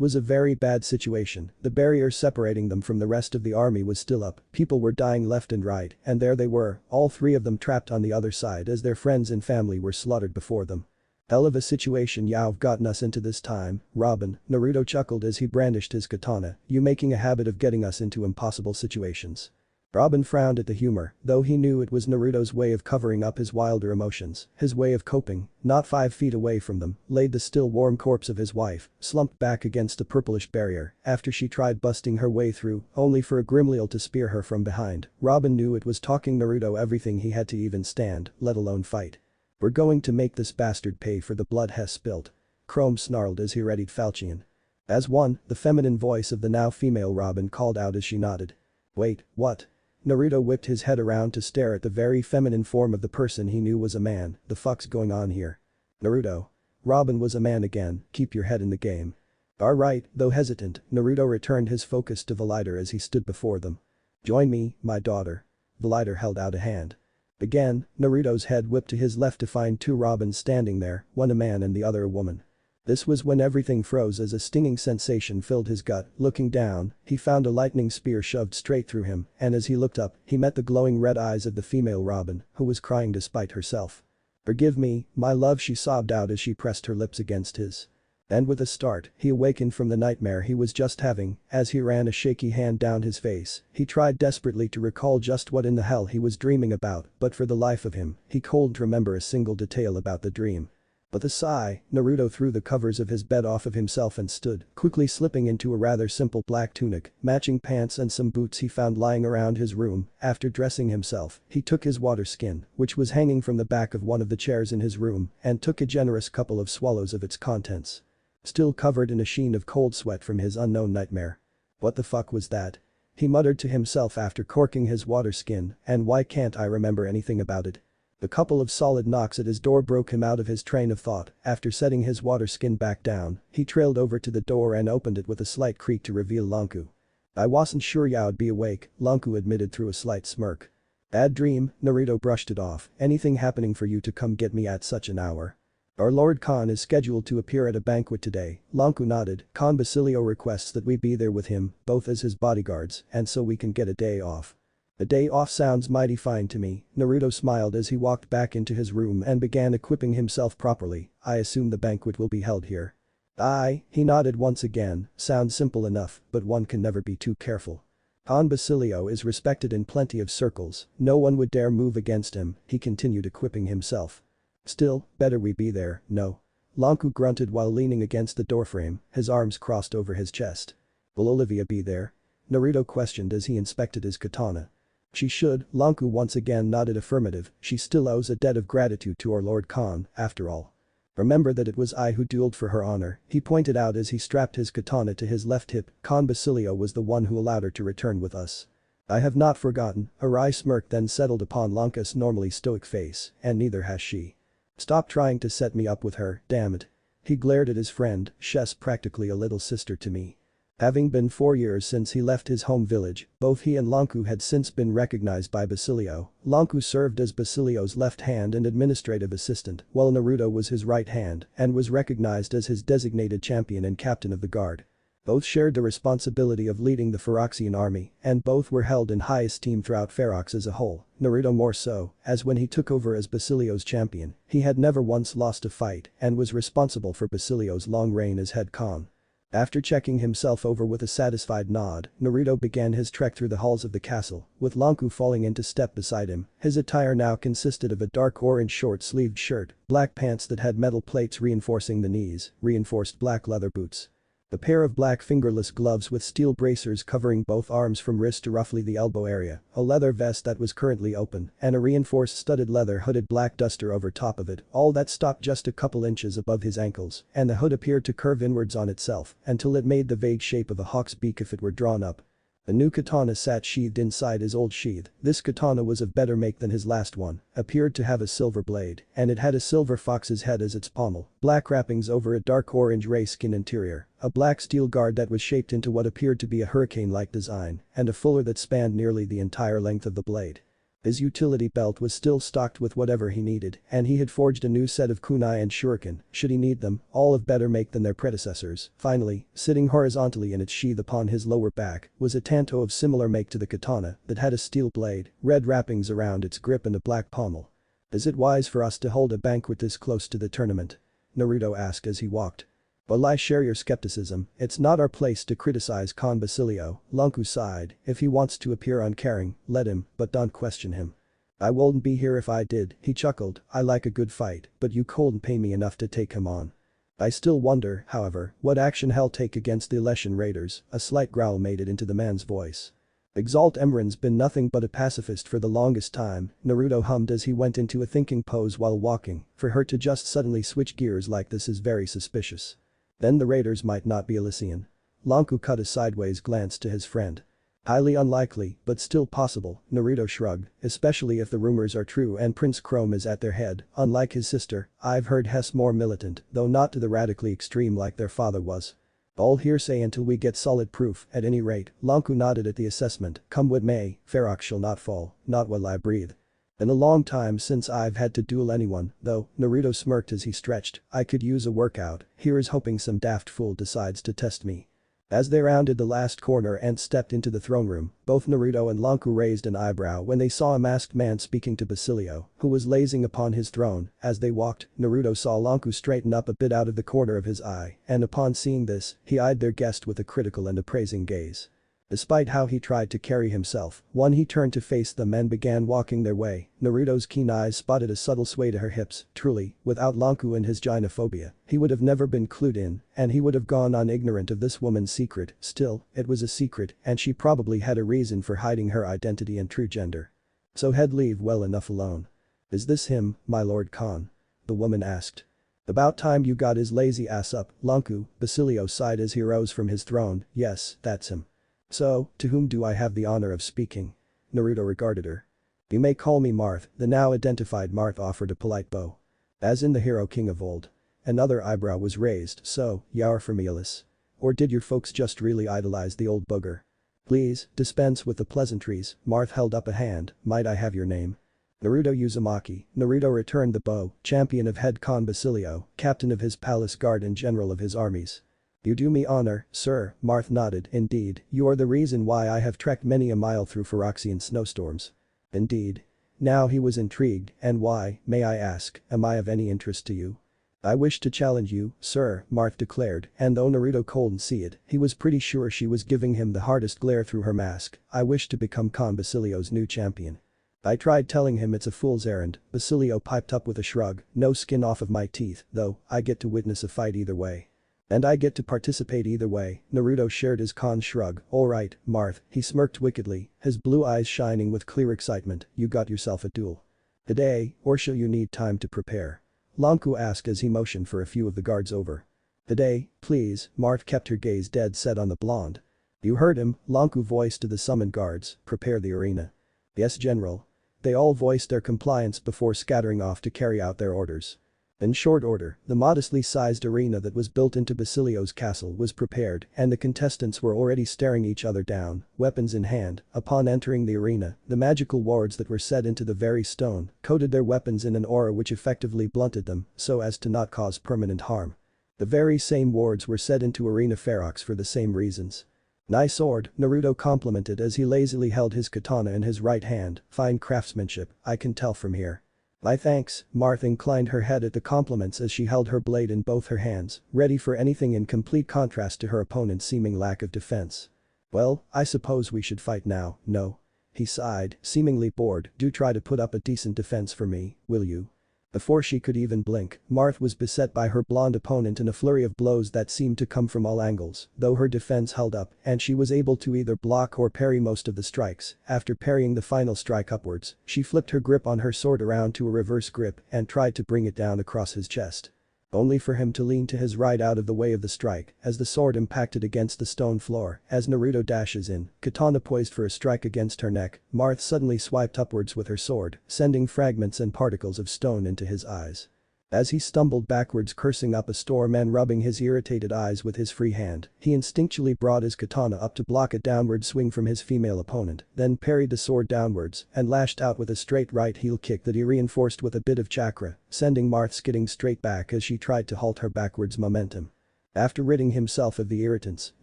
was a very bad situation. The barrier separating them from the rest of the army was still up, people were dying left and right, and there they were, all 3 of them trapped on the other side as their friends and family were slaughtered before them. "Hell of a situation you've gotten us into this time, Robin," Naruto chuckled as he brandished his katana, "you making a habit of getting us into impossible situations." Robin frowned at the humor, though he knew it was Naruto's way of covering up his wilder emotions, his way of coping. Not 5 feet away from them, laid the still warm corpse of his wife, slumped back against the purplish barrier after she tried busting her way through, only for a Grimleal to spear her from behind. Robin knew it was talking Naruto everything he had to even stand, let alone fight. "We're going to make this bastard pay for the blood he's spilt," Chrome snarled as he readied falchion. "As one," the feminine voice of the now female Robin called out as she nodded. "Wait, what?" Naruto whipped his head around to stare at the very feminine form of the person he knew was a man. "The fuck's going on here?" "Naruto." Robin was a man again, "Keep your head in the game." "Alright," though hesitant, Naruto returned his focus to Valider as he stood before them. "Join me, my daughter." Valider held out a hand. Again, Naruto's head whipped to his left to find 2 Robins standing there, one a man and the other a woman. This was when everything froze as a stinging sensation filled his gut. Looking down, he found a lightning spear shoved straight through him, and as he looked up, he met the glowing red eyes of the female Robin, who was crying despite herself. "Forgive me, my love," she sobbed out as she pressed her lips against his. And with a start, he awakened from the nightmare he was just having. As he ran a shaky hand down his face, he tried desperately to recall just what in the hell he was dreaming about, but for the life of him, he couldn't remember a single detail about the dream. With a sigh, Naruto threw the covers of his bed off of himself and stood, quickly slipping into a rather simple black tunic, matching pants and some boots he found lying around his room. After dressing himself, he took his water skin, which was hanging from the back of one of the chairs in his room, and took a generous couple of swallows of its contents. Still covered in a sheen of cold sweat from his unknown nightmare. "What the fuck was that?" he muttered to himself after corking his water skin, "and why can't I remember anything about it?" A couple of solid knocks at his door broke him out of his train of thought. After setting his water skin back down, he trailed over to the door and opened it with a slight creak to reveal Lanku. "I wasn't sure you'd be awake," Lanku admitted through a slight smirk. "Bad dream," Naruto brushed it off. "Anything happening for you to come get me at such an hour?" "Our Lord Khan is scheduled to appear at a banquet today," Lanku nodded. "Khan Basilio requests that we be there with him, both as his bodyguards, and so we can get a day off." "A day off sounds mighty fine to me," Naruto smiled as he walked back into his room and began equipping himself properly. "I assume the banquet will be held here." "Aye," he nodded once again. "Sounds simple enough, but one can never be too careful. Khan Basilio is respected in plenty of circles, no one would dare move against him," he continued equipping himself. "Still, better we be there, no?" Lanku grunted while leaning against the doorframe, his arms crossed over his chest. "Will Olivia be there?" Naruto questioned as he inspected his katana. "She should," Lanku once again nodded affirmative. "She still owes a debt of gratitude to our Lord Khan, after all. Remember that it was I who dueled for her honor," he pointed out as he strapped his katana to his left hip. "Khan Basilio was the one who allowed her to return with us." "I have not forgotten," a wry smirk then settled upon Lanka's normally stoic face, "and neither has she. Stop trying to set me up with her, damn it." He glared at his friend. "She's practically a little sister to me." Having been 4 years since he left his home village, both he and Lanku had since been recognized by Basilio. Lanku served as Basilio's left hand and administrative assistant, while Naruto was his right hand and was recognized as his designated champion and captain of the guard. Both shared the responsibility of leading the Phyrexian army, and both were held in high esteem throughout Ferox as a whole, Naruto more so, as when he took over as Basilio's champion, he had never once lost a fight and was responsible for Basilio's long reign as head Khan. After checking himself over with a satisfied nod, Naruto began his trek through the halls of the castle, with Lanku falling into step beside him. His attire now consisted of a dark orange short-sleeved shirt, black pants that had metal plates reinforcing the knees, reinforced black leather boots. A pair of black fingerless gloves with steel bracers covering both arms from wrist to roughly the elbow area, a leather vest that was currently open, and a reinforced studded leather hooded black duster over top of it, all that stopped just a couple inches above his ankles, and the hood appeared to curve inwards on itself until it made the vague shape of a hawk's beak if it were drawn up. A new katana sat sheathed inside his old sheath. This katana was of better make than his last one, appeared to have a silver blade, and it had a silver fox's head as its pommel, black wrappings over a dark orange ray skin interior, a black steel guard that was shaped into what appeared to be a hurricane-like design, and a fuller that spanned nearly the entire length of the blade. His utility belt was still stocked with whatever he needed, and he had forged a new set of kunai and shuriken, should he need them, all of better make than their predecessors. Finally, sitting horizontally in its sheath upon his lower back, was a tanto of similar make to the katana that had a steel blade, red wrappings around its grip and a black pommel. "Is it wise for us to hold a banquet this close to the tournament?" Naruto asked as he walked. "Well, I share your skepticism, it's not our place to criticize Khan Basilio," Lanku sighed. "If he wants to appear uncaring, let him, but don't question him." "I wouldn't be here if I did," he chuckled. "I like a good fight, but you couldn't pay me enough to take him on." "I still wonder, however, what action he'll take against the Alessian raiders," a slight growl made it into the man's voice. "Exalt Emran's been nothing but a pacifist for the longest time," Naruto hummed as he went into a thinking pose while walking. "For her to just suddenly switch gears like this is very suspicious. Then the raiders might not be Elysian." Lanku cut a sideways glance to his friend. "Highly unlikely, but still possible," Naruto shrugged, "especially if the rumors are true and Prince Chrome is at their head. Unlike his sister, I've heard Hess more militant, though not to the radically extreme like their father was." "All hearsay until we get solid proof, at any rate," Lanku nodded at the assessment. "Come what may, Ferox shall not fall, not while I breathe." "Been a long time since I've had to duel anyone, though," Naruto smirked as he stretched. "I could use a workout, here's hoping some daft fool decides to test me." As they rounded the last corner and stepped into the throne room, both Naruto and Lanku raised an eyebrow when they saw a masked man speaking to Basilio, who was lazing upon his throne. As they walked, Naruto saw Lanku straighten up a bit out of the corner of his eye, and upon seeing this, he eyed their guest with a critical and appraising gaze. Despite how he tried to carry himself, when he turned to face them and began walking their way, Naruto's keen eyes spotted a subtle sway to her hips. Truly, without Lanku and his gynophobia, he would have never been clued in, and he would have gone on ignorant of this woman's secret. Still, it was a secret, and she probably had a reason for hiding her identity and true gender. So he'd leave well enough alone. "Is this him, my Lord Khan?" the woman asked. "About time you got his lazy ass up, Lanku," Basilio sighed as he rose from his throne. "Yes, that's him." "So, to whom do I have the honor of speaking?" Naruto regarded her. "You may call me Marth," the now identified Marth offered a polite bow. "As in the hero king of old." Another eyebrow was raised. "So, you're Familius? Or did your folks just really idolize the old booger?" "Please, dispense with the pleasantries," Marth held up a hand. "Might I have your name?" "Naruto Uzumaki." Naruto returned the bow, champion of head Khan Basilio, captain of his palace guard and general of his armies. "You do me honor, sir," Marth nodded. "Indeed, you are the reason why I have trekked many a mile through Phyrexian snowstorms." "Indeed." Now he was intrigued. "And why, may I ask, am I of any interest to you?" "I wish to challenge you, sir," Marth declared, and though Naruto couldn't see it, he was pretty sure she was giving him the hardest glare through her mask. "I wish to become Khan Basilio's new champion." "I tried telling him it's a fool's errand," Basilio piped up with a shrug. "No skin off of my teeth, though, I get to witness a fight either way. And I get to participate either way." Naruto shared his Khan shrug. "Alright, Marth," he smirked wickedly, his blue eyes shining with clear excitement. "You got yourself a duel. Today, or shall you need time to prepare?" Lanku asked as he motioned for a few of the guards over. "Today, please." Marth kept her gaze dead set on the blonde. "You heard him," Lanku voiced to the summoned guards. "Prepare the arena." "Yes, General." They all voiced their compliance before scattering off to carry out their orders. In short order, the modestly sized arena that was built into Basilio's castle was prepared and the contestants were already staring each other down, weapons in hand. Upon entering the arena, the magical wards that were set into the very stone coated their weapons in an aura which effectively blunted them so as to not cause permanent harm. The very same words were said into Arena Ferox for the same reasons. Nice sword, Naruto complimented as he lazily held his katana in his right hand, fine craftsmanship, I can tell from here. My thanks, Martha inclined her head at the compliments as she held her blade in both her hands, ready for anything in complete contrast to her opponent's seeming lack of defense. Well, I suppose we should fight now, no? He sighed, seemingly bored, do try to put up a decent defense for me, will you? Before she could even blink, Marth was beset by her blonde opponent in a flurry of blows that seemed to come from all angles, though her defense held up and she was able to either block or parry most of the strikes. After parrying the final strike upwards, she flipped her grip on her sword around to a reverse grip and tried to bring it down across his chest. Only for him to lean to his right out of the way of the strike as the sword impacted against the stone floor. As Naruto dashes in, katana poised for a strike against her neck, Marth suddenly swiped upwards with her sword, sending fragments and particles of stone into his eyes. As he stumbled backwards cursing up a storm and rubbing his irritated eyes with his free hand, he instinctually brought his katana up to block a downward swing from his female opponent, then parried the sword downwards and lashed out with a straight right heel kick that he reinforced with a bit of chakra, sending Marth skidding straight back as she tried to halt her backwards momentum. After ridding himself of the irritants,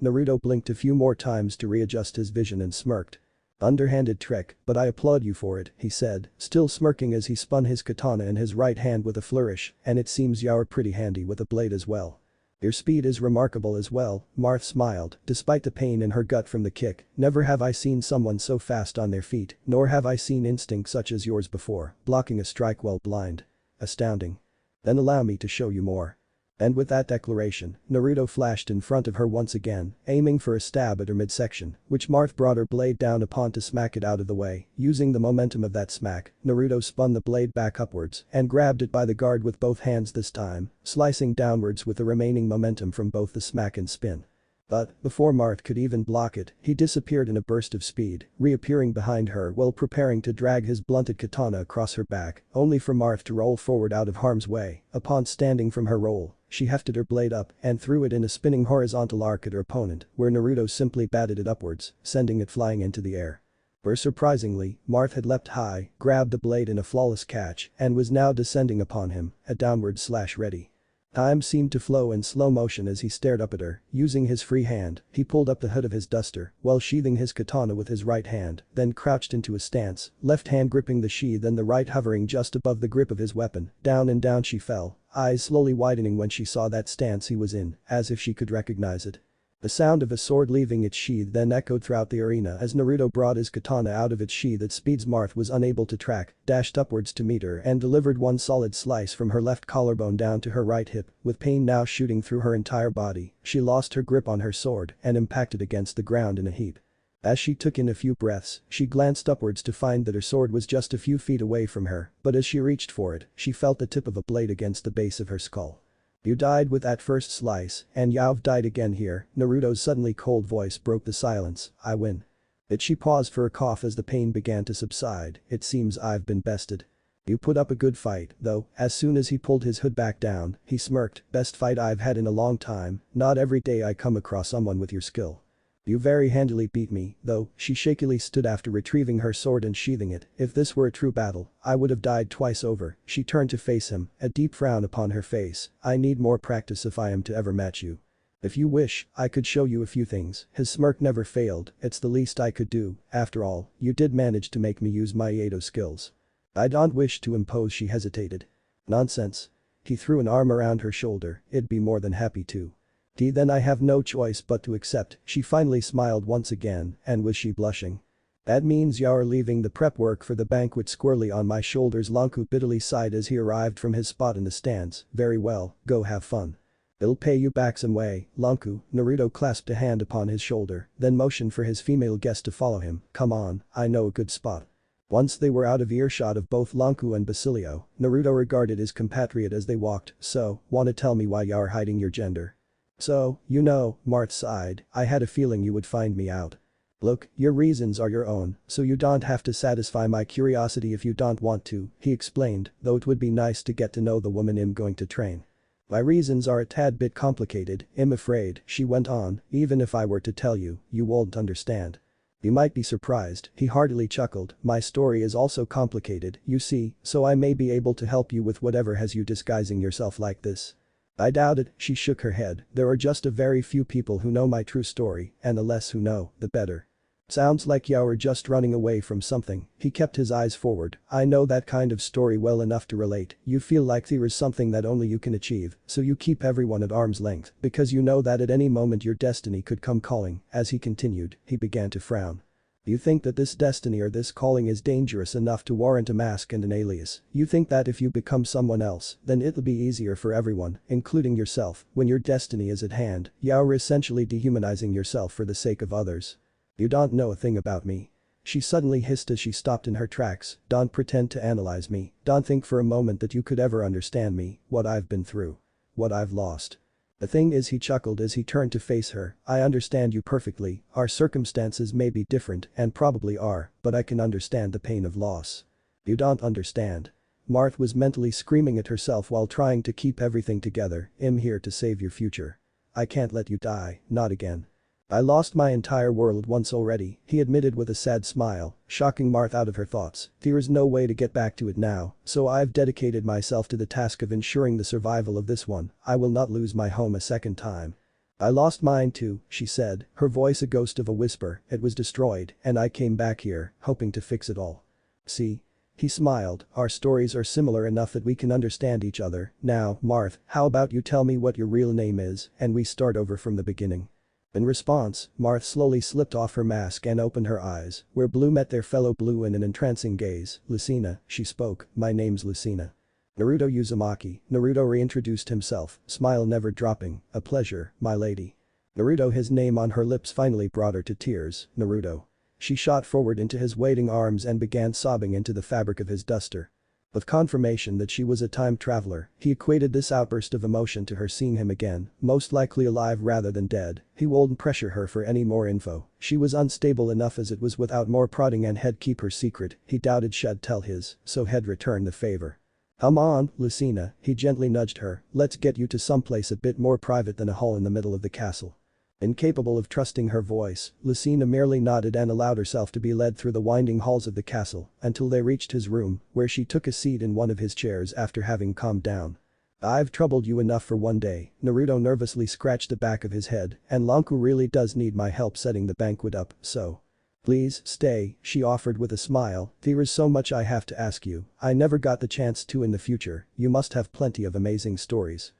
Naruto blinked a few more times to readjust his vision and smirked. Underhanded trick, but I applaud you for it, he said, still smirking as he spun his katana in his right hand with a flourish, and it seems you're pretty handy with a blade as well. Your speed is remarkable as well, Marth smiled, despite the pain in her gut from the kick, never have I seen someone so fast on their feet, nor have I seen instinct such as yours before, blocking a strike while blind. Astounding. Then allow me to show you more. And with that declaration, Naruto flashed in front of her once again, aiming for a stab at her midsection, which Marth brought her blade down upon to smack it out of the way. Using the momentum of that smack, Naruto spun the blade back upwards and grabbed it by the guard with both hands this time, slicing downwards with the remaining momentum from both the smack and spin. But, before Marth could even block it, he disappeared in a burst of speed, reappearing behind her while preparing to drag his blunted katana across her back, only for Marth to roll forward out of harm's way. Upon standing from her roll, she hefted her blade up and threw it in a spinning horizontal arc at her opponent, where Naruto simply batted it upwards, sending it flying into the air. Where surprisingly, Marth had leapt high, grabbed the blade in a flawless catch, and was now descending upon him, a downward slash ready. Time seemed to flow in slow motion as he stared up at her. Using his free hand, he pulled up the hood of his duster while sheathing his katana with his right hand, then crouched into a stance, left hand gripping the sheath and the right hovering just above the grip of his weapon. Down and down she fell, eyes slowly widening when she saw that stance he was in, as if she could recognize it. The sound of a sword leaving its sheath then echoed throughout the arena as Naruto brought his katana out of its sheath at speeds Marth was unable to track, dashed upwards to meet her and delivered one solid slice from her left collarbone down to her right hip, with pain now shooting through her entire body. She lost her grip on her sword and impacted against the ground in a heap. As she took in a few breaths, she glanced upwards to find that her sword was just a few feet away from her, but as she reached for it, she felt the tip of a blade against the base of her skull. You died with that first slice, and you've died again here, Naruto's suddenly cold voice broke the silence, I win. Did she pause for a cough as the pain began to subside, it seems I've been bested. You put up a good fight, though, as soon as he pulled his hood back down, he smirked, best fight I've had in a long time, not every day I come across someone with your skill. You very handily beat me, though, she shakily stood after retrieving her sword and sheathing it, if this were a true battle, I would have died twice over. She turned to face him, a deep frown upon her face, I need more practice if I am to ever match you. If you wish, I could show you a few things. His smirk never failed, it's the least I could do, after all, you did manage to make me use my Edo skills. I don't wish to impose, she hesitated. Nonsense. He threw an arm around her shoulder, it'd be more than happy to. Then I have no choice but to accept, she finally smiled once again, and was she blushing? That means you're leaving the prep work for the banquet squarely on my shoulders, Lanku bitterly sighed as he arrived from his spot in the stands, very well, go have fun. It'll pay you back some way, Lanku, Naruto clasped a hand upon his shoulder, then motioned for his female guest to follow him, come on, I know a good spot. Once they were out of earshot of both Lanku and Basilio, Naruto regarded his compatriot as they walked, so, wanna tell me why you're hiding your gender? So, you know, Marth sighed, I had a feeling you would find me out. Look, your reasons are your own, so you don't have to satisfy my curiosity if you don't want to, he explained, though it would be nice to get to know the woman I'm going to train. My reasons are a tad bit complicated, I'm afraid, she went on, even if I were to tell you, you won't understand. You might be surprised, he heartily chuckled, my story is also complicated, you see, so I may be able to help you with whatever has you disguising yourself like this. I doubt it, she shook her head, there are just a very few people who know my true story, and the less who know, the better. Sounds like you're just running away from something, he kept his eyes forward, I know that kind of story well enough to relate, you feel like there is something that only you can achieve, so you keep everyone at arm's length, because you know that at any moment your destiny could come calling, as he continued, he began to frown. You think that this destiny or this calling is dangerous enough to warrant a mask and an alias, you think that if you become someone else, then it'll be easier for everyone, including yourself, when your destiny is at hand, you're essentially dehumanizing yourself for the sake of others. You don't know a thing about me. She suddenly hissed as she stopped in her tracks, don't pretend to analyze me, don't think for a moment that you could ever understand me, what I've been through. What I've lost. The thing is, he chuckled as he turned to face her, I understand you perfectly, our circumstances may be different and probably are, but I can understand the pain of loss. You don't understand. Martha was mentally screaming at herself while trying to keep everything together, I'm here to save your future. I can't let you die, not again. I lost my entire world once already, he admitted with a sad smile, shocking Martha out of her thoughts, there is no way to get back to it now, so I've dedicated myself to the task of ensuring the survival of this one, I will not lose my home a second time. I lost mine too, she said, her voice a ghost of a whisper, it was destroyed, and I came back here, hoping to fix it all. See? He smiled, our stories are similar enough that we can understand each other, now, Martha, how about you tell me what your real name is, and we start over from the beginning. In response, Martha slowly slipped off her mask and opened her eyes, where blue met their fellow blue in an entrancing gaze, Lucina, she spoke, my name's Lucina. Naruto Uzumaki, Naruto reintroduced himself, smile never dropping, a pleasure, my lady. Naruto, his name on her lips finally brought her to tears, Naruto. She shot forward into his waiting arms and began sobbing into the fabric of his duster. With confirmation that she was a time traveler, he equated this outburst of emotion to her seeing him again, most likely alive rather than dead, he wouldn't pressure her for any more info, she was unstable enough as it was without more prodding and he'd keep her secret, he doubted she'd tell his, so he'd return the favor. Come on, Lucina, he gently nudged her, let's get you to someplace a bit more private than a hall in the middle of the castle. Incapable of trusting her voice, Lucina merely nodded and allowed herself to be led through the winding halls of the castle until they reached his room, where she took a seat in one of his chairs after having calmed down. I've troubled you enough for one day, Naruto nervously scratched the back of his head, and Lanku really does need my help setting the banquet up, so. Please, stay, she offered with a smile, there is so much I have to ask you, I never got the chance to in the future, you must have plenty of amazing stories.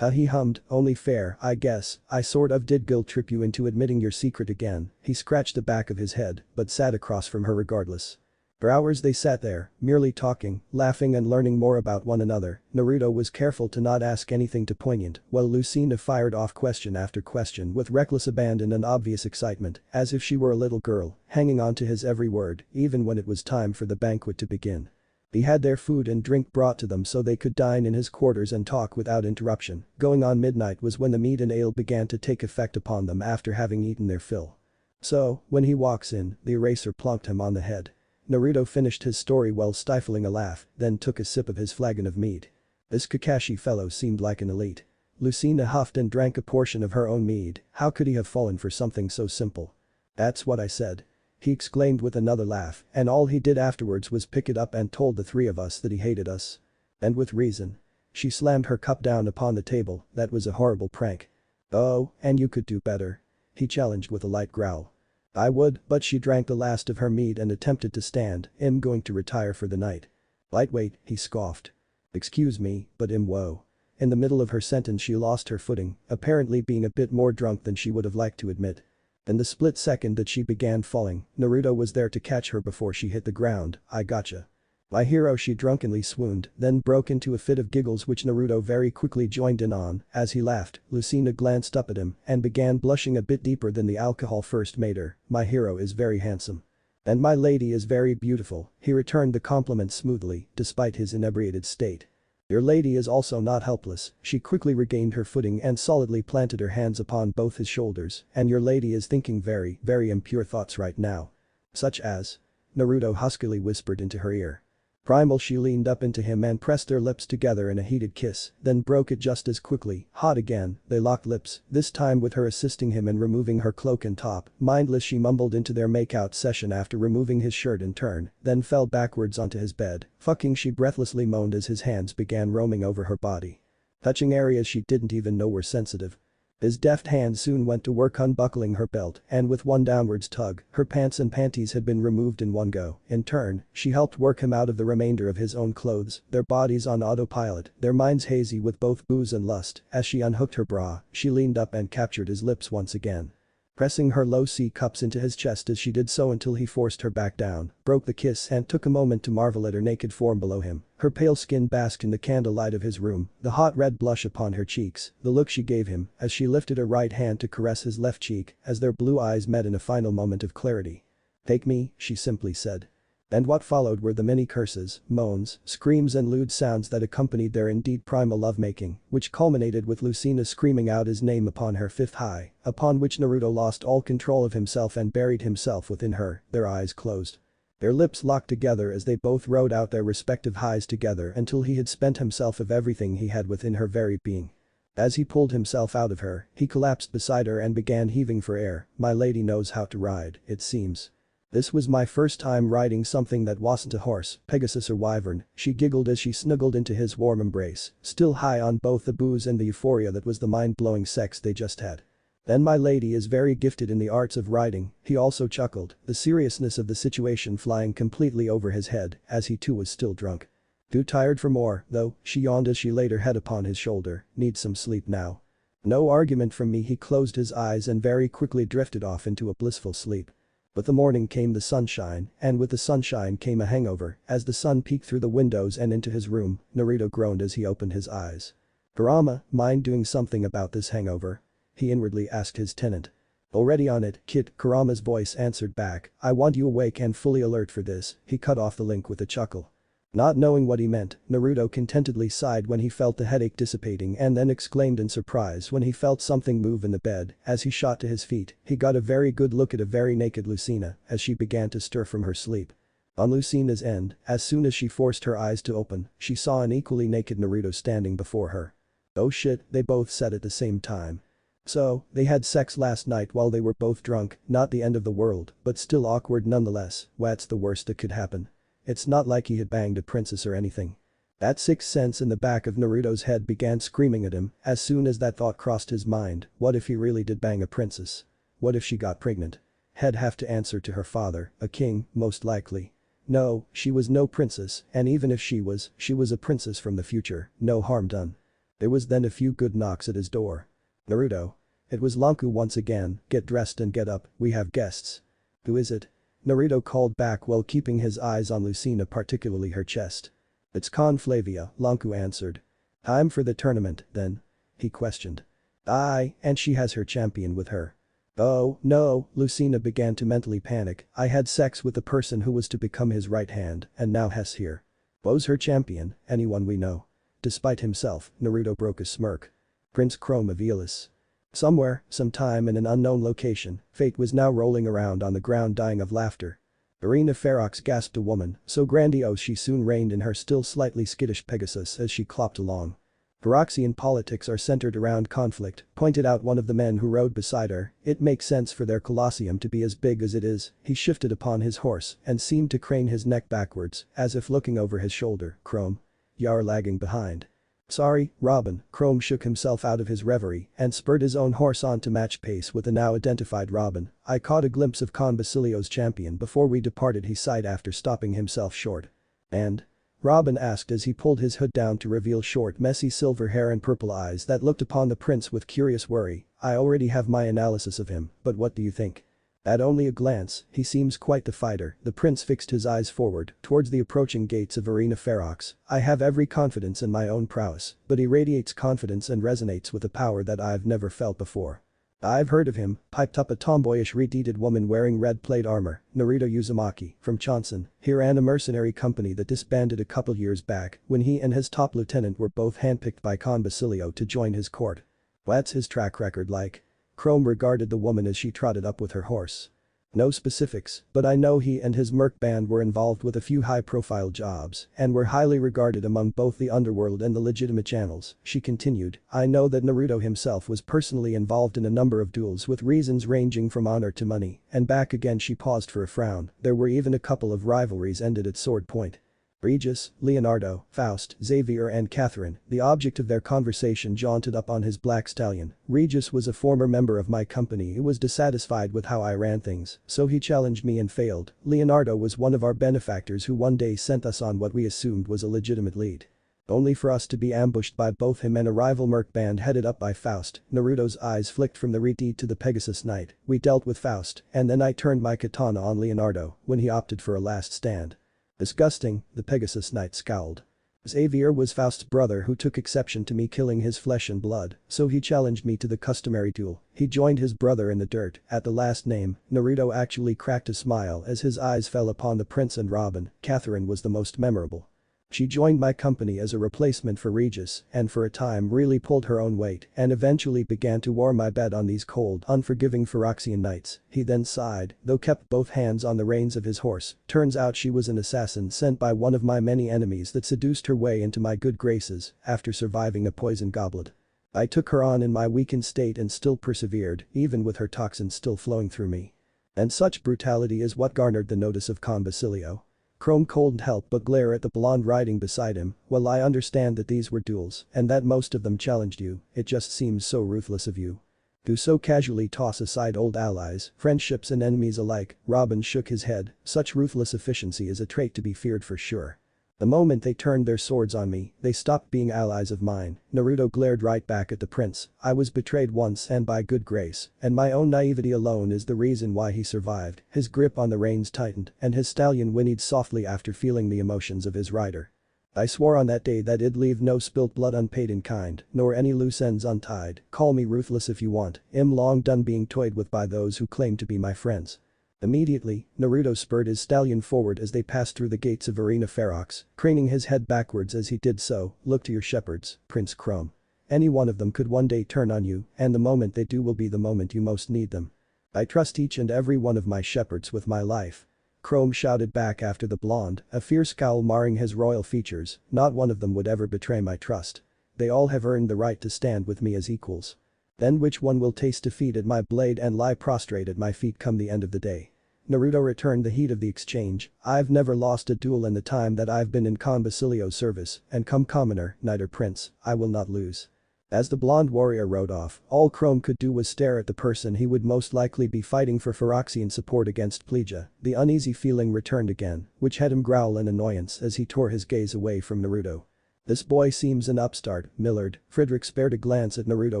He hummed, only fair, I guess, I sort of did guilt trip you into admitting your secret again, he scratched the back of his head, but sat across from her regardless. For hours they sat there, merely talking, laughing and learning more about one another, Naruto was careful to not ask anything too poignant, while Lucina fired off question after question with reckless abandon and obvious excitement, as if she were a little girl, hanging on to his every word, even when it was time for the banquet to begin. They had their food and drink brought to them so they could dine in his quarters and talk without interruption, going on midnight was when the meat and ale began to take effect upon them after having eaten their fill. So, when he walks in, the eraser plonked him on the head. Naruto finished his story while stifling a laugh, then took a sip of his flagon of mead. This Kakashi fellow seemed like an elite. Lucina huffed and drank a portion of her own mead, how could he have fallen for something so simple? That's what I said. He exclaimed with another laugh, and all he did afterwards was pick it up and told the three of us that he hated us. And with reason. She slammed her cup down upon the table, that was a horrible prank. Oh, and you could do better. He challenged with a light growl. I would, but she drank the last of her mead and attempted to stand, I'm going to retire for the night. Lightweight, he scoffed. Excuse me, but whoa. In the middle of her sentence she lost her footing, apparently being a bit more drunk than she would have liked to admit. In the split second that she began falling, Naruto was there to catch her before she hit the ground, I gotcha. My hero, she drunkenly swooned, then broke into a fit of giggles which Naruto very quickly joined in on, as he laughed, Lucina glanced up at him and began blushing a bit deeper than the alcohol first made her, my hero is very handsome. And my lady is very beautiful, he returned the compliment smoothly, despite his inebriated state. Your lady is also not helpless, she quickly regained her footing and solidly planted her hands upon both his shoulders, and your lady is thinking very, very impure thoughts right now. Such as? Naruto huskily whispered into her ear. Primal, she leaned up into him and pressed their lips together in a heated kiss, then broke it just as quickly, hot again, they locked lips, this time with her assisting him in removing her cloak and top, mindless she mumbled into their makeout session after removing his shirt in turn, then fell backwards onto his bed, fucking she breathlessly moaned as his hands began roaming over her body. touching areas she didn't even know were sensitive. His deft hand soon went to work unbuckling her belt, and with one downwards tug, her pants and panties had been removed in one go. In turn, she helped work him out of the remainder of his own clothes, their bodies on autopilot, their minds hazy with both booze and lust. As she unhooked her bra, she leaned up and captured his lips once again. Pressing her low C cups into his chest as she did so until he forced her back down, broke the kiss and took a moment to marvel at her naked form below him. Her pale skin basked in the candlelight of his room, the hot red blush upon her cheeks, the look she gave him as she lifted her right hand to caress his left cheek as their blue eyes met in a final moment of clarity. "Take me," she simply said. And what followed were the many curses, moans, screams and lewd sounds that accompanied their indeed primal lovemaking, which culminated with Lucina screaming out his name upon her fifth high, upon which Naruto lost all control of himself and buried himself within her, their eyes closed. Their lips locked together as they both rode out their respective highs together until he had spent himself of everything he had within her very being. As he pulled himself out of her, he collapsed beside her and began heaving for air. "My lady knows how to ride, it seems. This was my first time riding something that wasn't a horse, Pegasus or wyvern," she giggled as she snuggled into his warm embrace, still high on both the booze and the euphoria that was the mind-blowing sex they just had. "Then my lady is very gifted in the arts of riding," he also chuckled, the seriousness of the situation flying completely over his head as he too was still drunk. "Too tired for more, though," she yawned as she laid her head upon his shoulder, "need some sleep now." No argument from me. He closed his eyes and very quickly drifted off into a blissful sleep. With the morning came the sunshine, and with the sunshine came a hangover. As the sun peeked through the windows and into his room, Naruto groaned as he opened his eyes. "Kurama, mind doing something about this hangover?" he inwardly asked his tenant. "Already on it, kid," Kurama's voice answered back. "I want you awake and fully alert for this." He cut off the link with a chuckle. Not knowing what he meant, Naruto contentedly sighed when he felt the headache dissipating and then exclaimed in surprise when he felt something move in the bed. As he shot to his feet, he got a very good look at a very naked Lucina as she began to stir from her sleep. On Lucina's end, as soon as she forced her eyes to open, she saw an equally naked Naruto standing before her. "Oh shit," they both said at the same time. So, they had sex last night while they were both drunk, not the end of the world, but still awkward nonetheless. What's the worst that could happen? It's not like he had banged a princess or anything. That sixth sense in the back of Naruto's head began screaming at him as soon as that thought crossed his mind. What if he really did bang a princess? What if she got pregnant? He'd have to answer to her father, a king, most likely. No, she was no princess, and even if she was a princess from the future, no harm done. There was then a few good knocks at his door. "Naruto." It was Lanku once again. "Get dressed and get up, we have guests." "Who is it?" Naruto called back while keeping his eyes on Lucina, particularly her chest. "It's Con Flavia," Lanku answered. "Time for the tournament, then?" he questioned. "Aye, and she has her champion with her." "Oh, no," Lucina began to mentally panic. "I had sex with the person who was to become his right hand, and now Hess here." "Was her champion anyone we know?" Despite himself, Naruto broke a smirk. "Prince Chrome of Elis." Somewhere, sometime in an unknown location, Fate was now rolling around on the ground dying of laughter. Irina Ferox, gasped a woman, so grandiose she soon reigned in her still slightly skittish Pegasus as she clopped along. "Feroxian politics are centered around conflict," pointed out one of the men who rode beside her. "It makes sense for their Colosseum to be as big as it is." He shifted upon his horse and seemed to crane his neck backwards, as if looking over his shoulder. "Chrome? You're lagging behind." "Sorry, Robin." Chrome shook himself out of his reverie and spurred his own horse on to match pace with the now identified Robin. "I caught a glimpse of Con Basilio's champion before we departed," he sighed after stopping himself short. "And?" Robin asked as he pulled his hood down to reveal short messy silver hair and purple eyes that looked upon the prince with curious worry. "I already have my analysis of him, but what do you think?" "At only a glance, he seems quite the fighter." The prince fixed his eyes forward towards the approaching gates of Arena Ferox. "I have every confidence in my own prowess, but he radiates confidence and resonates with a power that I've never felt before." "I've heard of him," piped up a tomboyish red-heated woman wearing red plate armor. "Naruto Uzumaki, from Chonsen. He ran a mercenary company that disbanded a couple years back when he and his top lieutenant were both handpicked by Con Basilio to join his court." "What's his track record like?" Chrome regarded the woman as she trotted up with her horse. "No specifics, but I know he and his merc band were involved with a few high-profile jobs and were highly regarded among both the underworld and the legitimate channels," she continued. "I know that Naruto himself was personally involved in a number of duels with reasons ranging from honor to money, and back again." She paused for a frown. "There were even a couple of rivalries ended at sword point." Regis, Leonardo, Faust, Xavier and Catherine, the object of their conversation jaunted up on his black stallion. Regis was a former member of my company who was dissatisfied with how I ran things, so he challenged me and failed. Leonardo was one of our benefactors who one day sent us on what we assumed was a legitimate lead. Only for us to be ambushed by both him and a rival merc band headed up by Faust. Naruto's eyes flicked from the Reed to the Pegasus Knight. We dealt with Faust, and then I turned my katana on Leonardo when he opted for a last stand. Disgusting, the Pegasus Knight scowled. Xavier was Faust's brother who took exception to me killing his flesh and blood, so he challenged me to the customary duel. He joined his brother in the dirt. At the last name, Naruto actually cracked a smile as his eyes fell upon the prince and Robin. Catherine was the most memorable. She joined my company as a replacement for Regis and for a time really pulled her own weight and eventually began to warm my bed on these cold, unforgiving Phyrexian nights. He then sighed, though kept both hands on the reins of his horse. Turns out she was an assassin sent by one of my many enemies that seduced her way into my good graces after surviving a poison goblet. I took her on in my weakened state and still persevered, even with her toxins still flowing through me. And such brutality is what garnered the notice of Con Basilio. Chrome couldn't help but glare at the blonde riding beside him. Well, I understand that these were duels and that most of them challenged you, it just seems so ruthless of you. To so casually toss aside old allies, friendships and enemies alike. Robin shook his head, such ruthless efficiency is a trait to be feared for sure. The moment they turned their swords on me, they stopped being allies of mine. Naruto glared right back at the prince. I was betrayed once and by good grace, and my own naivety alone is the reason why he survived. His grip on the reins tightened, and his stallion whinnied softly after feeling the emotions of his rider. I swore on that day that I'd leave no spilt blood unpaid in kind, nor any loose ends untied. Call me ruthless if you want, I'm long done being toyed with by those who claim to be my friends. Immediately, Naruto spurred his stallion forward as they passed through the gates of Arena Ferox, craning his head backwards as he did so. Look to your shepherds, Prince Chrome. Any one of them could one day turn on you, and the moment they do will be the moment you most need them. I trust each and every one of my shepherds with my life. Chrome shouted back after the blonde, a fierce scowl marring his royal features. Not one of them would ever betray my trust. They all have earned the right to stand with me as equals. Then which one will taste defeat at my blade and lie prostrate at my feet come the end of the day? Naruto returned the heat of the exchange. I've never lost a duel in the time that I've been in Con Basilio's service, and come commoner, knight or prince, I will not lose. As the blonde warrior rode off, all Chrome could do was stare at the person he would most likely be fighting for Phyrexian support against Plegia. The uneasy feeling returned again, which had him growl in annoyance as he tore his gaze away from Naruto. This boy seems an upstart, Millard. Frederick spared a glance at Naruto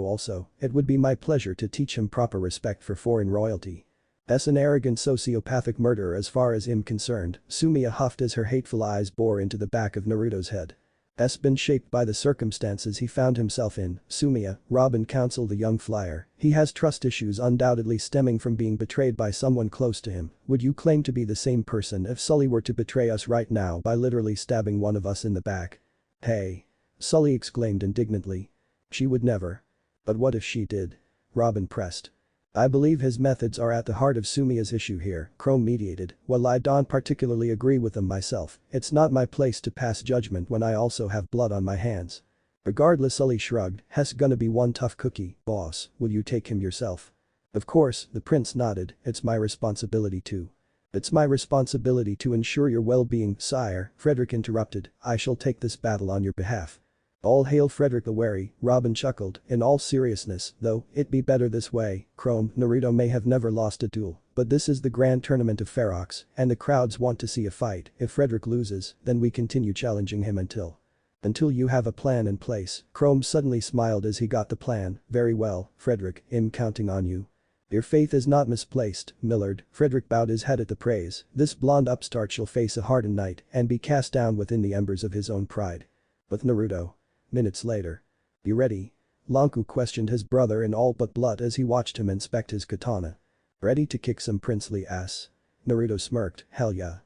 also. It would be my pleasure to teach him proper respect for foreign royalty. As an arrogant sociopathic murderer as far as I'm concerned, Sumiya huffed as her hateful eyes bore into the back of Naruto's head. Has been shaped by the circumstances he found himself in. Sumiya, Robin counseled the young flyer. He has trust issues undoubtedly stemming from being betrayed by someone close to him. Would you claim to be the same person if Sully were to betray us right now by literally stabbing one of us in the back? Hey. Sully exclaimed indignantly. She would never. But what if she did? Robin pressed. I believe his methods are at the heart of Sumiya's issue here, Chrome mediated. While I don't particularly agree with them myself, it's not my place to pass judgment when I also have blood on my hands. Regardless, Sully shrugged. Hess gonna be one tough cookie, boss, will you take him yourself? Of course, the prince nodded, it's my responsibility to. It's my responsibility to ensure your well-being, sire, Frederick interrupted. I shall take this battle on your behalf. All hail Frederick the Wary, Robin chuckled. In all seriousness, though, it'd be better this way. Chrome, Naruto may have never lost a duel, but this is the grand tournament of Ferox, and the crowds want to see a fight. If Frederick loses, then we continue challenging him until you have a plan in place. Chrome suddenly smiled as he got the plan. Very well, Frederick, I'm counting on you. Your faith is not misplaced, Millard. Frederick bowed his head at the praise. This blonde upstart shall face a hardened knight and be cast down within the embers of his own pride. With Naruto. Minutes later. You ready? Lanku questioned his brother in all but blood as he watched him inspect his katana. Ready to kick some princely ass? Naruto smirked, hell yeah.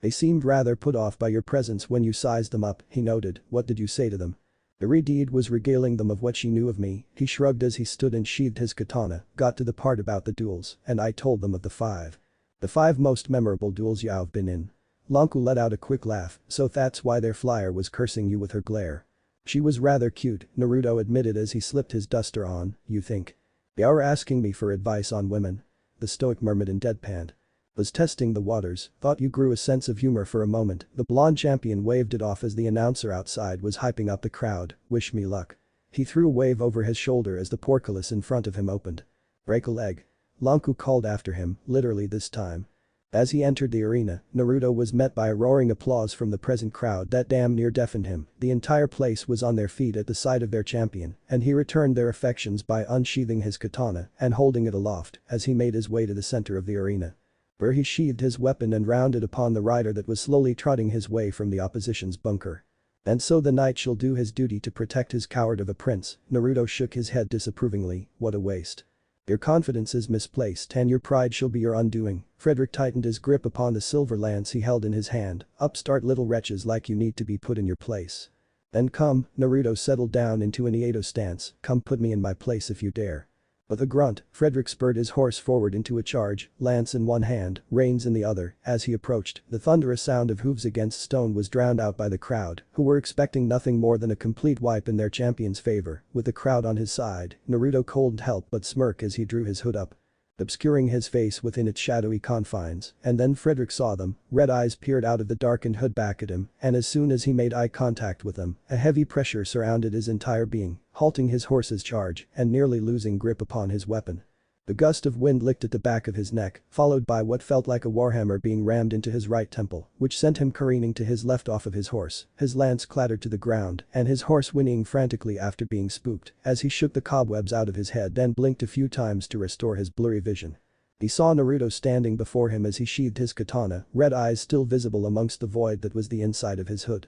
They seemed rather put off by your presence when you sized them up, he noted. What did you say to them? Iridide was regaling them of what she knew of me. He shrugged as he stood and sheathed his katana, got to the part about the duels, and I told them of the five most memorable duels you've been in. Lanku let out a quick laugh. So that's why their flyer was cursing you with her glare. She was rather cute, Naruto admitted as he slipped his duster on. You think you're asking me for advice on women? The stoic murmured in deadpan. Was testing the waters, thought you grew a sense of humor for a moment, the blonde champion waved it off as the announcer outside was hyping up the crowd, wish me luck. He threw a wave over his shoulder as the portcullis in front of him opened. Break a leg. Lanku called after him, literally this time. As he entered the arena, Naruto was met by a roaring applause from the present crowd that damn near deafened him. The entire place was on their feet at the sight of their champion, and he returned their affections by unsheathing his katana and holding it aloft as he made his way to the center of the arena, where he sheathed his weapon and rounded upon the rider that was slowly trotting his way from the opposition's bunker. And so the knight shall do his duty to protect his coward of a prince. Naruto shook his head disapprovingly, what a waste. Your confidence is misplaced and your pride shall be your undoing. Frederick tightened his grip upon the silver lance he held in his hand, upstart little wretches like you need to be put in your place. Then come, Naruto settled down into an Edo stance, come put me in my place if you dare. With a grunt, Frederick spurred his horse forward into a charge, lance in one hand, reins in the other. As he approached, the thunderous sound of hooves against stone was drowned out by the crowd, who were expecting nothing more than a complete wipe in their champion's favor. With the crowd on his side, Naruto couldn't help but smirk as he drew his hood up, obscuring his face within its shadowy confines, and then Frederick saw them, red eyes peered out of the darkened hood back at him, and as soon as he made eye contact with them, a heavy pressure surrounded his entire being, halting his horse's charge and nearly losing grip upon his weapon. The gust of wind licked at the back of his neck, followed by what felt like a warhammer being rammed into his right temple, which sent him careening to his left off of his horse. His lance clattered to the ground, and his horse whinnying frantically after being spooked, as he shook the cobwebs out of his head and blinked a few times to restore his blurry vision. He saw Naruto standing before him as he sheathed his katana, red eyes still visible amongst the void that was the inside of his hood.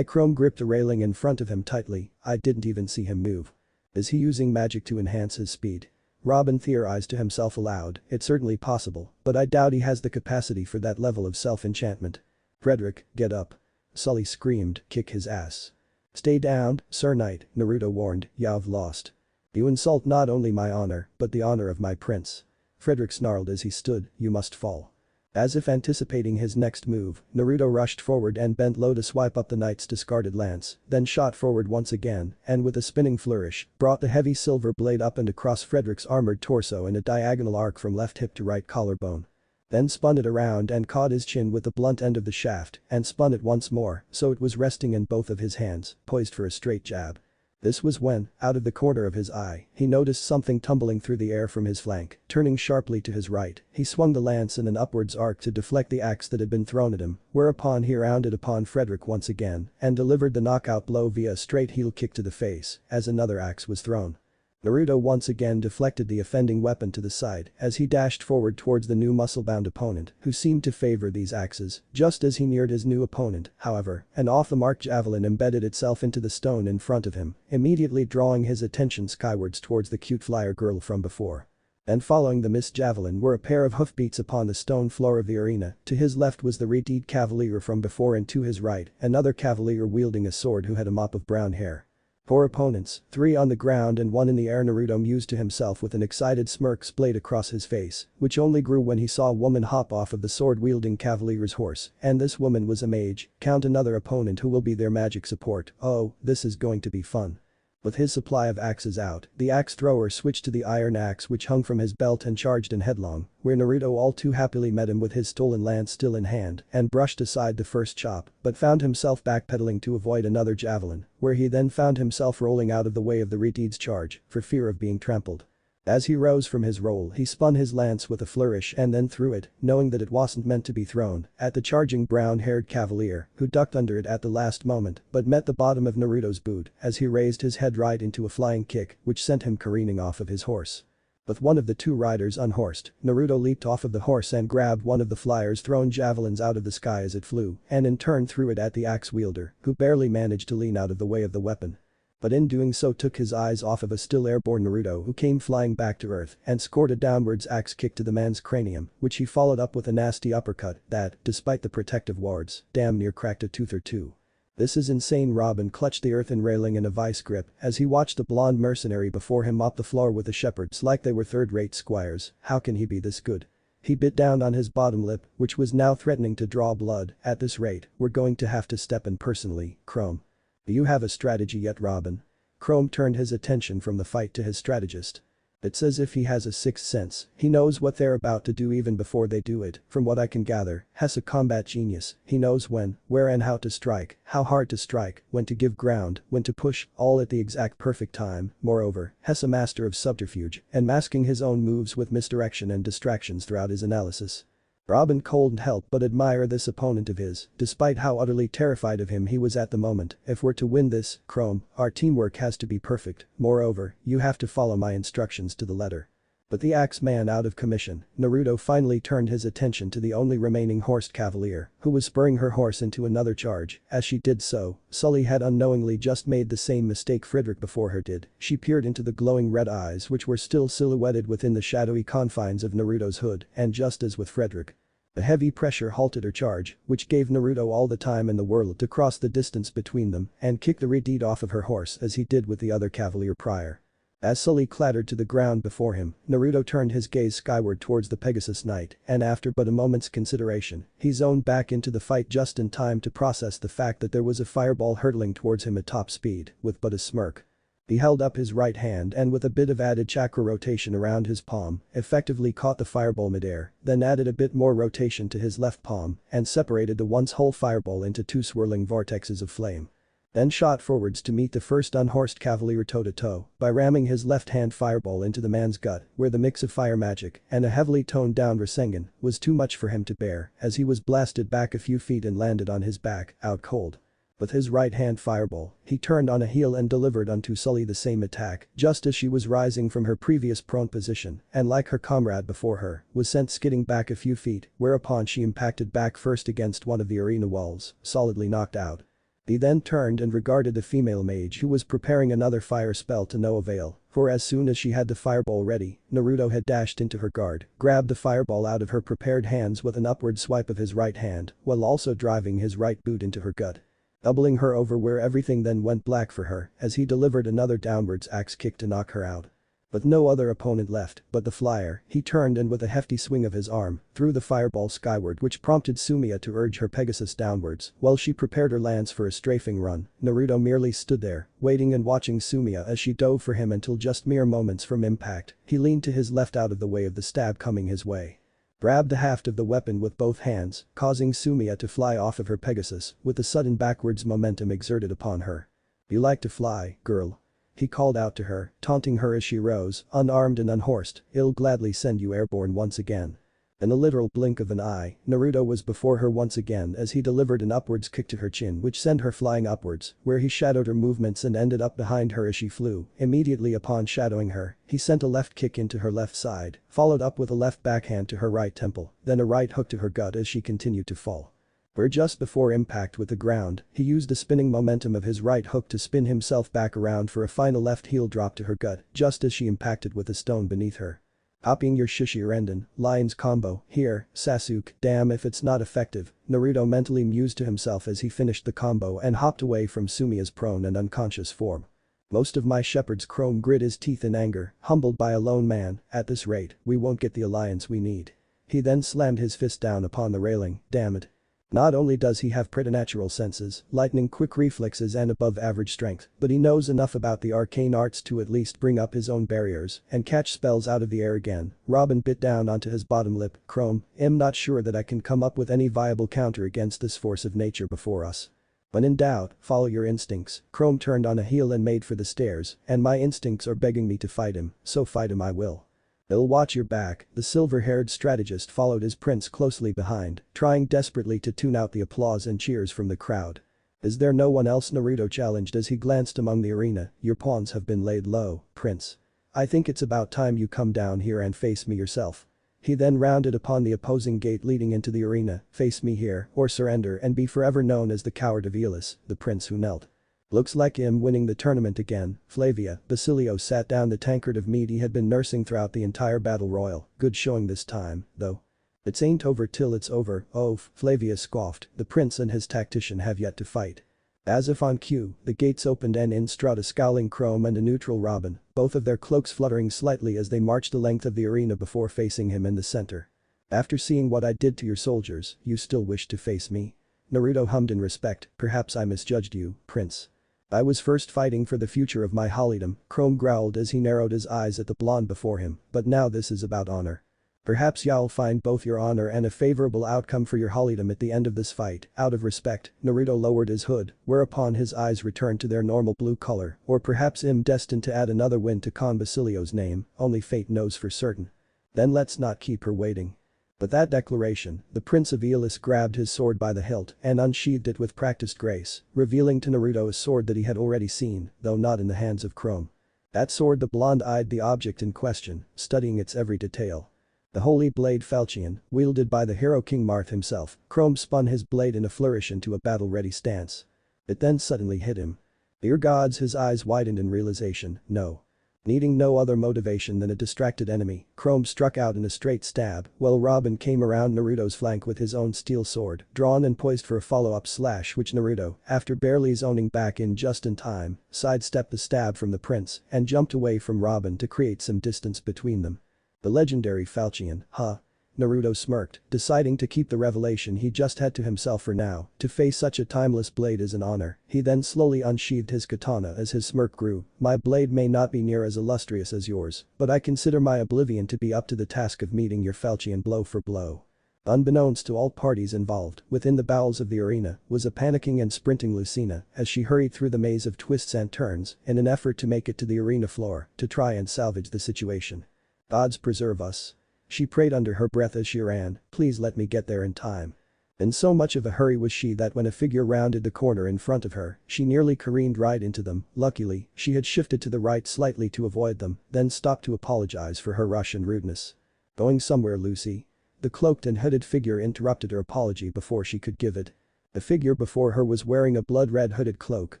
Chrome gripped the railing in front of him tightly, I didn't even see him move. Is he using magic to enhance his speed? Robin theorized to himself aloud, it's certainly possible, but I doubt he has the capacity for that level of self-enchantment. Frederick, get up. Sully screamed, kick his ass. Stay down, Sir Knight, Naruto warned, you've lost. You insult not only my honor, but the honor of my prince. Frederick snarled as he stood, you must fall. As if anticipating his next move, Naruto rushed forward and bent low to swipe up the knight's discarded lance, then shot forward once again, and with a spinning flourish, brought the heavy silver blade up and across Frederick's armored torso in a diagonal arc from left hip to right collarbone. Then spun it around and caught his chin with the blunt end of the shaft, and spun it once more, so it was resting in both of his hands, poised for a straight jab. This was when, out of the corner of his eye, he noticed something tumbling through the air from his flank. Turning sharply to his right, he swung the lance in an upwards arc to deflect the axe that had been thrown at him, whereupon he rounded upon Frederick once again and delivered the knockout blow via a straight heel kick to the face as another axe was thrown. Naruto once again deflected the offending weapon to the side as he dashed forward towards the new muscle-bound opponent, who seemed to favor these axes. Just as he neared his new opponent, however, an off-the-mark javelin embedded itself into the stone in front of him, immediately drawing his attention skywards towards the cute flyer girl from before. And following the missed javelin were a pair of hoofbeats upon the stone floor of the arena. To his left was the red-eyed cavalier from before, and to his right, another cavalier wielding a sword who had a mop of brown hair. 4 opponents, 3 on the ground and 1 in the air. Naruto mused to himself with an excited smirk splayed across his face, which only grew when he saw a woman hop off of the sword-wielding cavalier's horse, and this woman was a mage. Count another opponent who will be their magic support. Oh, this is going to be fun. With his supply of axes out, the axe thrower switched to the iron axe which hung from his belt and charged in headlong, where Naruto all too happily met him with his stolen lance still in hand and brushed aside the first chop, but found himself backpedaling to avoid another javelin, where he then found himself rolling out of the way of the red-eyed's charge for fear of being trampled. As he rose from his roll, he spun his lance with a flourish and then threw it, knowing that it wasn't meant to be thrown, at the charging brown-haired cavalier, who ducked under it at the last moment but met the bottom of Naruto's boot as he raised his head right into a flying kick which sent him careening off of his horse. With one of the 2 riders unhorsed, Naruto leaped off of the horse and grabbed one of the flyer's thrown javelins out of the sky as it flew, and in turn threw it at the axe wielder, who barely managed to lean out of the way of the weapon. But in doing so took his eyes off of a still airborne Naruto, who came flying back to earth and scored a downwards axe kick to the man's cranium, which he followed up with a nasty uppercut that, despite the protective wards, damn near cracked a tooth or two. This is insane. Robin clutched the earthen railing in a vice grip as he watched the blonde mercenary before him mop the floor with the shepherds like they were third-rate squires. How can he be this good? He bit down on his bottom lip, which was now threatening to draw blood. At this rate, we're going to have to step in personally, Chrome. Do you have a strategy yet, Robin? Chrome turned his attention from the fight to his strategist. It's as if he has a sixth sense, he knows what they're about to do even before they do it. From what I can gather, Hess a combat genius, he knows when, where and how to strike, how hard to strike, when to give ground, when to push, all at the exact perfect time. Moreover, Hess a master of subterfuge and masking his own moves with misdirection and distractions throughout his analysis. Robin couldn't help but admire this opponent of his, despite how utterly terrified of him he was at the moment. If we're to win this, Chrome, our teamwork has to be perfect. Moreover, you have to follow my instructions to the letter. But the Axeman out of commission, Naruto finally turned his attention to the only remaining horsed cavalier, who was spurring her horse into another charge. As she did so, Sully had unknowingly just made the same mistake Friedrich before her did. She peered into the glowing red eyes which were still silhouetted within the shadowy confines of Naruto's hood, and just as with Friedrich, a heavy pressure halted her charge, which gave Naruto all the time in the world to cross the distance between them and kick the redeed off of her horse as he did with the other cavalier prior. As Sully clattered to the ground before him, Naruto turned his gaze skyward towards the Pegasus Knight, and after but a moment's consideration, he zoned back into the fight just in time to process the fact that there was a fireball hurtling towards him at top speed, with but a smirk. He held up his right hand and with a bit of added chakra rotation around his palm, effectively caught the fireball midair, then added a bit more rotation to his left palm and separated the once whole fireball into two swirling vortexes of flame. Then shot forwards to meet the first unhorsed cavalier toe-to-toe by ramming his left-hand fireball into the man's gut, where the mix of fire magic and a heavily toned-down Rasengan was too much for him to bear as he was blasted back a few feet and landed on his back, out cold. With his right-hand fireball, he turned on a heel and delivered unto Sully the same attack just as she was rising from her previous prone position and like her comrade before her, was sent skidding back a few feet, whereupon she impacted back first against one of the arena walls, solidly knocked out. He then turned and regarded the female mage who was preparing another fire spell to no avail, for as soon as she had the fireball ready, Naruto had dashed into her guard, grabbed the fireball out of her prepared hands with an upward swipe of his right hand, while also driving his right boot into her gut, doubling her over where everything then went black for her as he delivered another downwards axe kick to knock her out. With no other opponent left but the flyer, he turned and with a hefty swing of his arm, threw the fireball skyward which prompted Sumiya to urge her Pegasus downwards while she prepared her lance for a strafing run. Naruto merely stood there, waiting and watching Sumiya as she dove for him until just mere moments from impact, he leaned to his left out of the way of the stab coming his way, grabbed the haft of the weapon with both hands, causing Sumiya to fly off of her Pegasus with the sudden backwards momentum exerted upon her. "You like to fly, girl?" he called out to her, taunting her as she rose, unarmed and unhorsed. "I'll gladly send you airborne once again." In a literal blink of an eye, Naruto was before her once again as he delivered an upwards kick to her chin which sent her flying upwards, where he shadowed her movements and ended up behind her as she flew. Immediately upon shadowing her, he sent a left kick into her left side, followed up with a left backhand to her right temple, then a right hook to her gut as she continued to fall. Where just before impact with the ground, he used the spinning momentum of his right hook to spin himself back around for a final left heel drop to her gut just as she impacted with a stone beneath her. "Copying your Shishiren Lion's combo here, Sasuke, damn if it's not effective," Naruto mentally mused to himself as he finished the combo and hopped away from Sumiya's prone and unconscious form. "Most of my shepherd's Chrome grit his teeth in anger, humbled by a lone man. At this rate, we won't get the alliance we need." He then slammed his fist down upon the railing. Damn it. Not only does he have preternatural senses, lightning-quick reflexes and above-average strength, but he knows enough about the arcane arts to at least bring up his own barriers and catch spells out of the air again. Robin bit down onto his bottom lip. "Chrome, I'm not sure that I can come up with any viable counter against this force of nature before us. When in doubt, follow your instincts." Chrome turned on a heel and made for the stairs, "And my instincts are begging me to fight him, so fight him I will. I'll watch your back." The silver-haired strategist followed his prince closely behind, trying desperately to tune out the applause and cheers from the crowd. "Is there no one else?" Naruto challenged as he glanced among the arena. "Your pawns have been laid low, prince. I think it's about time you come down here and face me yourself." He then rounded upon the opposing gate leading into the arena. "Face me here, or surrender and be forever known as the coward of Aeolus," the prince who knelt. "Looks like him winning the tournament again." Flavia, Basilio sat down the tankard of mead he had been nursing throughout the entire battle royal. "Good showing this time, though. It ain't over till it's over." "Oh," Flavia scoffed, "the prince and his tactician have yet to fight." As if on cue, the gates opened and in strode a scowling Chrome and a neutral Robin, both of their cloaks fluttering slightly as they marched the length of the arena before facing him in the center. "After seeing what I did to your soldiers, you still wish to face me?" Naruto hummed in respect. "Perhaps I misjudged you, prince." I was first fighting for the future of my Holidom, Chrome growled as he narrowed his eyes at the blonde before him, but now this is about honor. Perhaps you'll find both your honor and a favorable outcome for your Holidom at the end of this fight, out of respect, Naruto lowered his hood, whereupon his eyes returned to their normal blue color, or perhaps I'm destined to add another win to Kon Basilio's name, only fate knows for certain. Then let's not keep her waiting. With that declaration, the Prince of Elis grabbed his sword by the hilt and unsheathed it with practiced grace, revealing to Naruto a sword that he had already seen, though not in the hands of Chrome. That sword, the blonde eyed the object in question, studying its every detail. The holy blade falchion, wielded by the hero King Marth himself, Chrome spun his blade in a flourish into a battle-ready stance. It then suddenly hit him. Dear gods, his eyes widened in realization, no. Needing no other motivation than a distracted enemy, Chrome struck out in a straight stab, while Robin came around Naruto's flank with his own steel sword, drawn and poised for a follow-up slash which Naruto, after barely zoning back in just in time, sidestepped the stab from the prince and jumped away from Robin to create some distance between them. The legendary falchion, huh? Naruto smirked, deciding to keep the revelation he just had to himself for now. To face such a timeless blade is an honor. He then slowly unsheathed his katana as his smirk grew. My blade may not be near as illustrious as yours, but I consider my oblivion to be up to the task of meeting your falchion blow for blow. Unbeknownst to all parties involved, within the bowels of the arena was a panicking and sprinting Lucina as she hurried through the maze of twists and turns in an effort to make it to the arena floor to try and salvage the situation. Gods preserve us. She prayed under her breath as she ran, please let me get there in time. In so much of a hurry was she that when a figure rounded the corner in front of her, she nearly careened right into them. Luckily, she had shifted to the right slightly to avoid them, then stopped to apologize for her rush and rudeness. Going somewhere, Lucy? The cloaked and hooded figure interrupted her apology before she could give it. The figure before her was wearing a blood-red hooded cloak,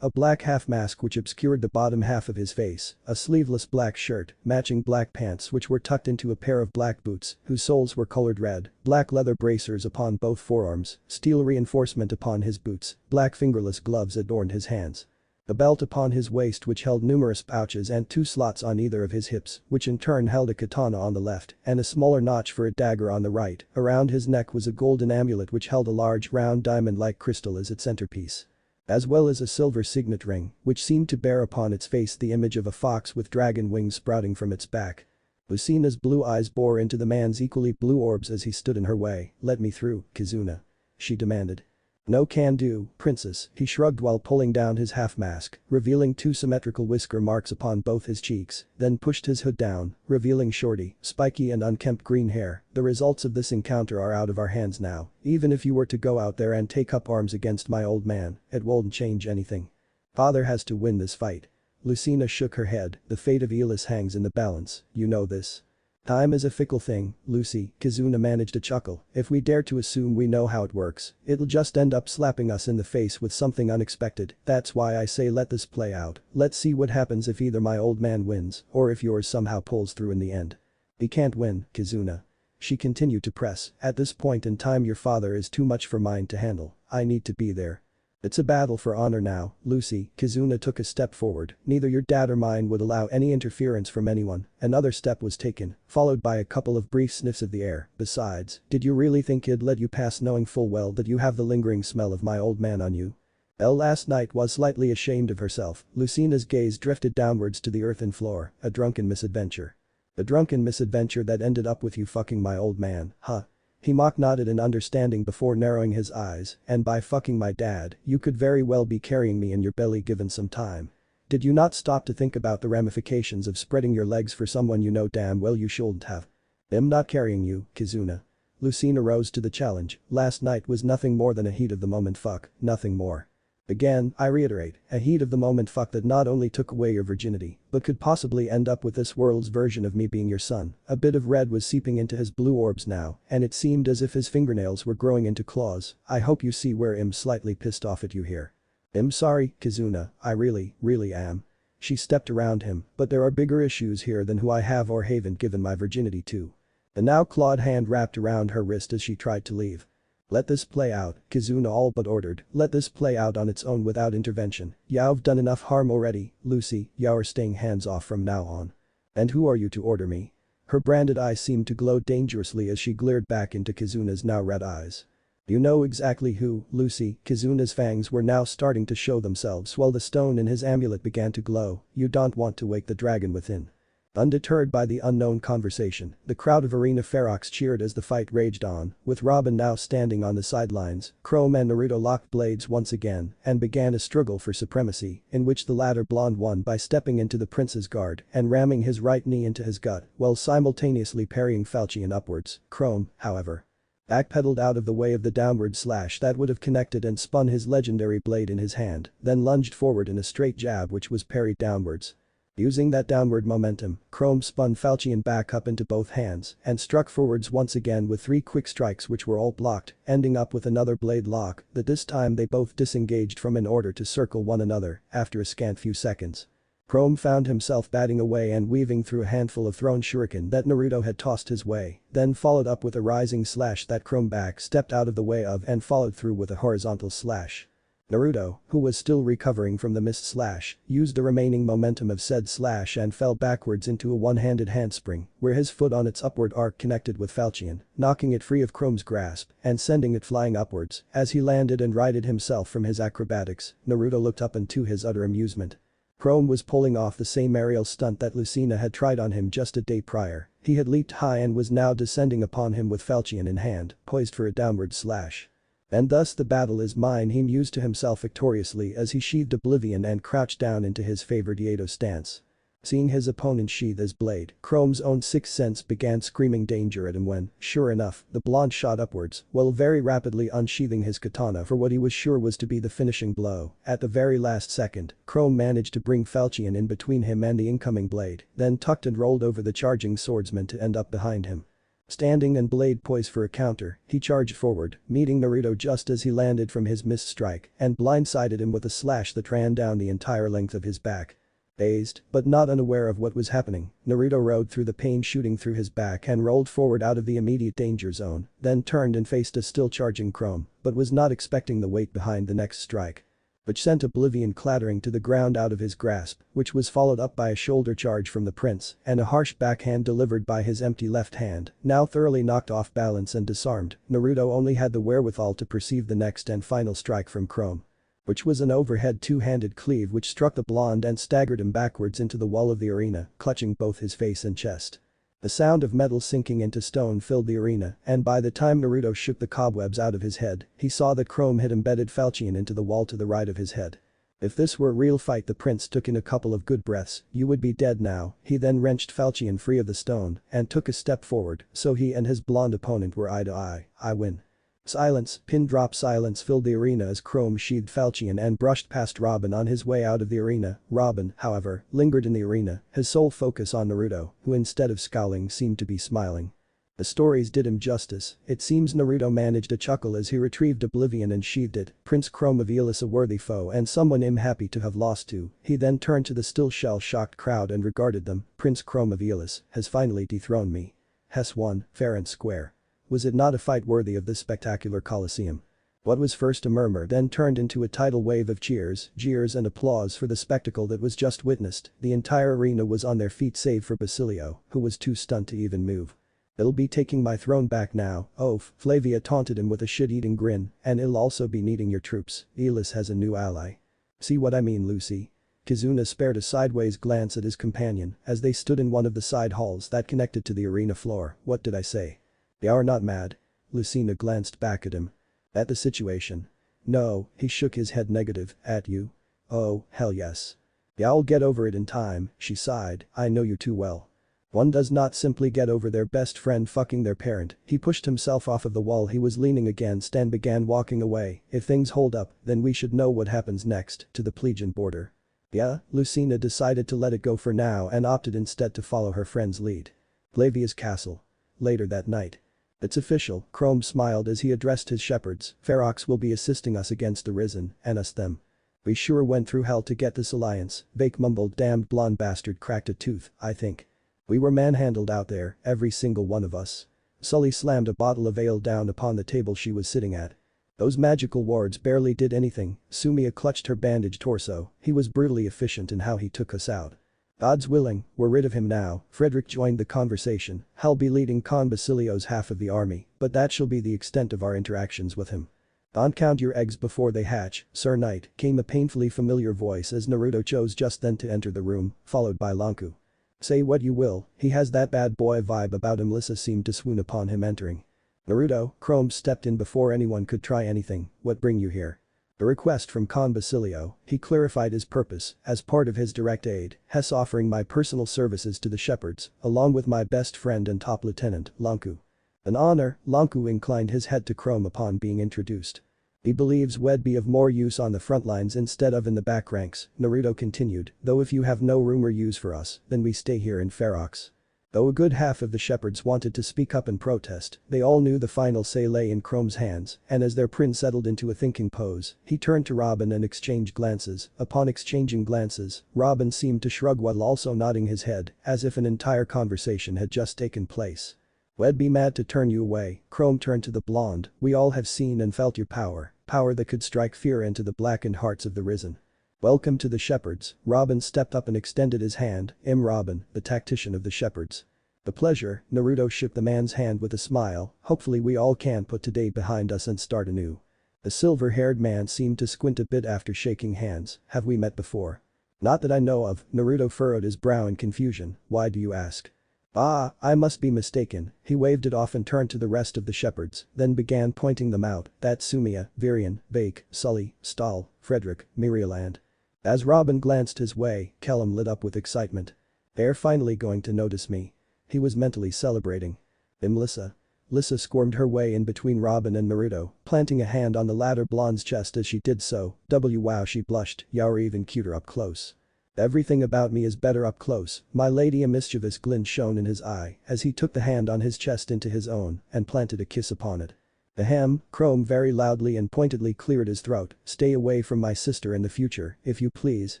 a black half-mask which obscured the bottom half of his face, a sleeveless black shirt, matching black pants which were tucked into a pair of black boots whose soles were colored red, black leather bracers upon both forearms, steel reinforcement upon his boots, black fingerless gloves adorned his hands. A belt upon his waist which held numerous pouches and 2 slots on either of his hips, which in turn held a katana on the left and a smaller notch for a dagger on the right. Around his neck was a golden amulet which held a large round diamond-like crystal as its centerpiece. As well as a silver signet ring, which seemed to bear upon its face the image of a fox with dragon wings sprouting from its back. Lucina's blue eyes bore into the man's equally blue orbs as he stood in her way. Let me through, Kizuna. She demanded. No can do, princess, he shrugged while pulling down his half-mask, revealing 2 symmetrical whisker marks upon both his cheeks, then pushed his hood down, revealing shorty, spiky and unkempt green hair. The results of this encounter are out of our hands now. Even if you were to go out there and take up arms against my old man, it won't change anything. Father has to win this fight. Lucina shook her head, the fate of Elis hangs in the balance, you know this. Time is a fickle thing, Lucy, Kizuna managed a chuckle. If we dare to assume we know how it works, it'll just end up slapping us in the face with something unexpected. That's why I say let this play out. Let's see what happens if either my old man wins or if yours somehow pulls through in the end. He can't win, Kizuna. She continued to press. At this point in time your father is too much for mine to handle. I need to be there. It's a battle for honor now, Lucy, Kizuna took a step forward. Neither your dad or mine would allow any interference from anyone. Another step was taken, followed by a couple of brief sniffs of the air. Besides, did you really think he'd let you pass knowing full well that you have the lingering smell of my old man on you? Elle last night was slightly ashamed of herself. Lucina's gaze drifted downwards to the earthen floor, a drunken misadventure. The drunken misadventure that ended up with you fucking my old man, huh? He mock nodded in understanding before narrowing his eyes, and by fucking my dad, you could very well be carrying me in your belly given some time. Did you not stop to think about the ramifications of spreading your legs for someone you know damn well you shouldn't have? I'm not carrying you, Kizuna. Lucina rose to the challenge. Last night was nothing more than a heat of the moment fuck, nothing more. Again, I reiterate, a heat of the moment fuck that not only took away your virginity, but could possibly end up with this world's version of me being your son. A bit of red was seeping into his blue orbs now, and it seemed as if his fingernails were growing into claws. I hope you see where I'm slightly pissed off at you here. I'm sorry, Kizuna, I really am. She stepped around him, but there are bigger issues here than who I have or haven't given my virginity to. The now clawed hand wrapped around her wrist as she tried to leave. Let this play out, Kizuna all but ordered. Let this play out on its own without intervention. You've done enough harm already, Lucy, you're staying hands off from now on. And who are you to order me? Her branded eyes seemed to glow dangerously as she glared back into Kizuna's now red eyes. You know exactly who, Lucy. Kizuna's fangs were now starting to show themselves while the stone in his amulet began to glow. You don't want to wake the dragon within. Undeterred by the unknown conversation, the crowd of arena ferox cheered as the fight raged on, with Robin now standing on the sidelines. Chrome and Naruto locked blades once again and began a struggle for supremacy, in which the latter blonde won by stepping into the prince's guard and ramming his right knee into his gut while simultaneously parrying falchion upwards. Chrome, however, backpedaled out of the way of the downward slash that would have connected and spun his legendary blade in his hand, then lunged forward in a straight jab which was parried downwards. Using that downward momentum, Chrome spun falchion back up into both hands and struck forwards once again with 3 quick strikes which were all blocked, ending up with another blade lock that this time they both disengaged from in order to circle one another after a scant few seconds. Chrome found himself batting away and weaving through a handful of thrown shuriken that Naruto had tossed his way, then followed up with a rising slash that Chrome back stepped out of the way of and followed through with a horizontal slash. Naruto, who was still recovering from the missed slash, used the remaining momentum of said slash and fell backwards into a one-handed handspring, where his foot on its upward arc connected with falchion, knocking it free of Chrome's grasp and sending it flying upwards. As he landed and righted himself from his acrobatics, Naruto looked up into his utter amusement. Chrome was pulling off the same aerial stunt that Lucina had tried on him just a day prior. He had leaped high and was now descending upon him with falchion in hand, poised for a downward slash. And thus the battle is mine, he mused to himself victoriously as he sheathed Oblivion and crouched down into his favorite Yato stance. Seeing his opponent sheath his blade, Chrome's own sixth sense began screaming danger at him when, sure enough, the blonde shot upwards while very rapidly unsheathing his katana for what he was sure was to be the finishing blow. At the very last second, Chrome managed to bring falchion in between him and the incoming blade, then tucked and rolled over the charging swordsman to end up behind him. Standing and blade poised for a counter, he charged forward, meeting Naruto just as he landed from his missed strike and blindsided him with a slash that ran down the entire length of his back. Dazed, but not unaware of what was happening, Naruto rode through the pain shooting through his back and rolled forward out of the immediate danger zone, then turned and faced a still charging Chrome, but was not expecting the weight behind the next strike, which sent Oblivion clattering to the ground out of his grasp, which was followed up by a shoulder charge from the prince and a harsh backhand delivered by his empty left hand. Now thoroughly knocked off balance and disarmed, Naruto only had the wherewithal to perceive the next and final strike from Chrome, which was an overhead two-handed cleave which struck the blonde and staggered him backwards into the wall of the arena, clutching both his face and chest. The sound of metal sinking into stone filled the arena, and by the time Naruto shook the cobwebs out of his head, he saw that Chrome had embedded falchion into the wall to the right of his head. If this were a real fight, the prince took in a couple of good breaths. You would be dead now. He then wrenched falchion free of the stone and took a step forward, so he and his blonde opponent were eye to eye. I win. Silence, pin drop silence filled the arena as Chrome sheathed falchion and brushed past Robin on his way out of the arena. Robin, however, lingered in the arena, his sole focus on Naruto, who instead of scowling seemed to be smiling. The stories did him justice. It seems Naruto managed a chuckle as he retrieved Oblivion and sheathed it. Prince Chrome of Elis, a worthy foe and someone I'm happy to have lost to. He then turned to the still shell-shocked crowd and regarded them. Prince Chrome of Elis has finally dethroned me. Hess won, fair and square. Was it not a fight worthy of this spectacular coliseum? What was first a murmur then turned into a tidal wave of cheers, jeers and applause for the spectacle that was just witnessed. The entire arena was on their feet save for Basilio, who was too stunned to even move. It'll be taking my throne back now, oaf. Flavia taunted him with a shit-eating grin, and it'll also be needing your troops. Elis has a new ally. See what I mean, Lucy? Kizuna spared a sideways glance at his companion as they stood in one of the side halls that connected to the arena floor. What did I say? They are not mad. Lucina glanced back at him. At the situation. No, he shook his head negative. At you? Oh, hell yes. Yeah, I'll get over it in time, she sighed. I know you too well. One does not simply get over their best friend fucking their parent. He pushed himself off of the wall he was leaning against and began walking away. If things hold up, then we should know what happens next, to the Plegian border. Yeah, Lucina decided to let it go for now and opted instead to follow her friend's lead. Flavia's castle. Later that night. It's official, Chrome smiled as he addressed his shepherds. Ferox will be assisting us against the Risen, and us them. We sure went through hell to get this alliance, Vake mumbled. Damned blonde bastard cracked a tooth, I think. We were manhandled out there, every single one of us. Sully slammed a bottle of ale down upon the table she was sitting at. Those magical wards barely did anything. Sumia clutched her bandaged torso. He was brutally efficient in how he took us out. God's willing, we're rid of him now. Frederick joined the conversation. I'll be leading Khan Basilio's half of the army, but that shall be the extent of our interactions with him. Don't count your eggs before they hatch, Sir Knight, came a painfully familiar voice as Naruto chose just then to enter the room, followed by Lanku. Say what you will, he has that bad boy vibe about him. Lissa seemed to swoon upon him entering. Naruto, Chrome stepped in before anyone could try anything. What bring you here? A request from Khan Basilio, he clarified his purpose, as part of his direct aid, Hess offering my personal services to the shepherds, along with my best friend and top lieutenant, Lanku. An honor, Lanku inclined his head to Chrome upon being introduced. He believes we'd be of more use on the front lines instead of in the back ranks, Naruto continued, though if you have no room or use for us, then we stay here in Ferox. Though a good half of the shepherds wanted to speak up and protest, they all knew the final say lay in Chrome's hands, and as their prince settled into a thinking pose, he turned to Robin and exchanged glances. Upon exchanging glances, Robin seemed to shrug while also nodding his head, as if an entire conversation had just taken place. We'd be mad to turn you away, Chrome turned to the blonde, we all have seen and felt your power that could strike fear into the blackened hearts of the risen. Welcome to the shepherds, Robin stepped up and extended his hand, Robin, the tactician of the shepherds. The pleasure, Naruto shook the man's hand with a smile, hopefully we all can put today behind us and start anew. The silver-haired man seemed to squint a bit after shaking hands, have we met before? Not that I know of, Naruto furrowed his brow in confusion, why do you ask? Ah, I must be mistaken, he waved it off and turned to the rest of the shepherds, then began pointing them out, that's Sumia, Virion, Bake, Sully, Stahl, Frederick, Mirialand. As Robin glanced his way, Kellum lit up with excitement. They're finally going to notice me. He was mentally celebrating. Lissa. Lissa squirmed her way in between Robin and Naruto, planting a hand on the latter blonde's chest as she did so, wow she blushed, you're even cuter up close. Everything about me is better up close, my lady. A mischievous glint shone in his eye as he took the hand on his chest into his own and planted a kiss upon it. Ahem, Chrome very loudly and pointedly cleared his throat, stay away from my sister in the future, if you please,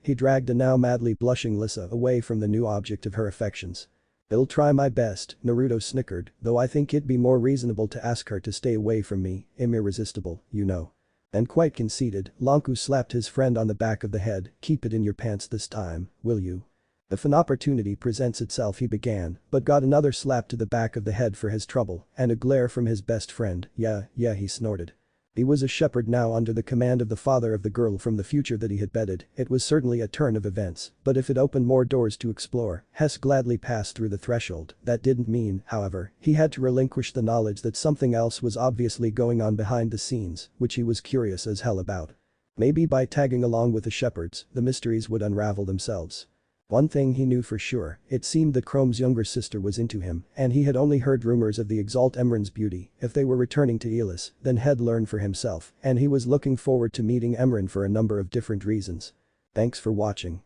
he dragged a now madly blushing Lissa away from the new object of her affections. I'll try my best, Naruto snickered, though I think it'd be more reasonable to ask her to stay away from me, I'm irresistible, you know. And quite conceited, Lanku slapped his friend on the back of the head, keep it in your pants this time, will you? If an opportunity presents itself he began, but got another slap to the back of the head for his trouble, and a glare from his best friend, yeah he snorted. He was a shepherd now under the command of the father of the girl from the future that he had bedded. It was certainly a turn of events, but if it opened more doors to explore, Hess gladly passed through the threshold. That didn't mean, however, he had to relinquish the knowledge that something else was obviously going on behind the scenes, which he was curious as hell about. Maybe by tagging along with the shepherds, the mysteries would unravel themselves. One thing he knew for sure, it seemed that Chrome's younger sister was into him, and he had only heard rumors of the Exalt Emran's beauty. If they were returning to Elis, then he'd learn for himself, and he was looking forward to meeting Emran for a number of different reasons. Thanks for watching.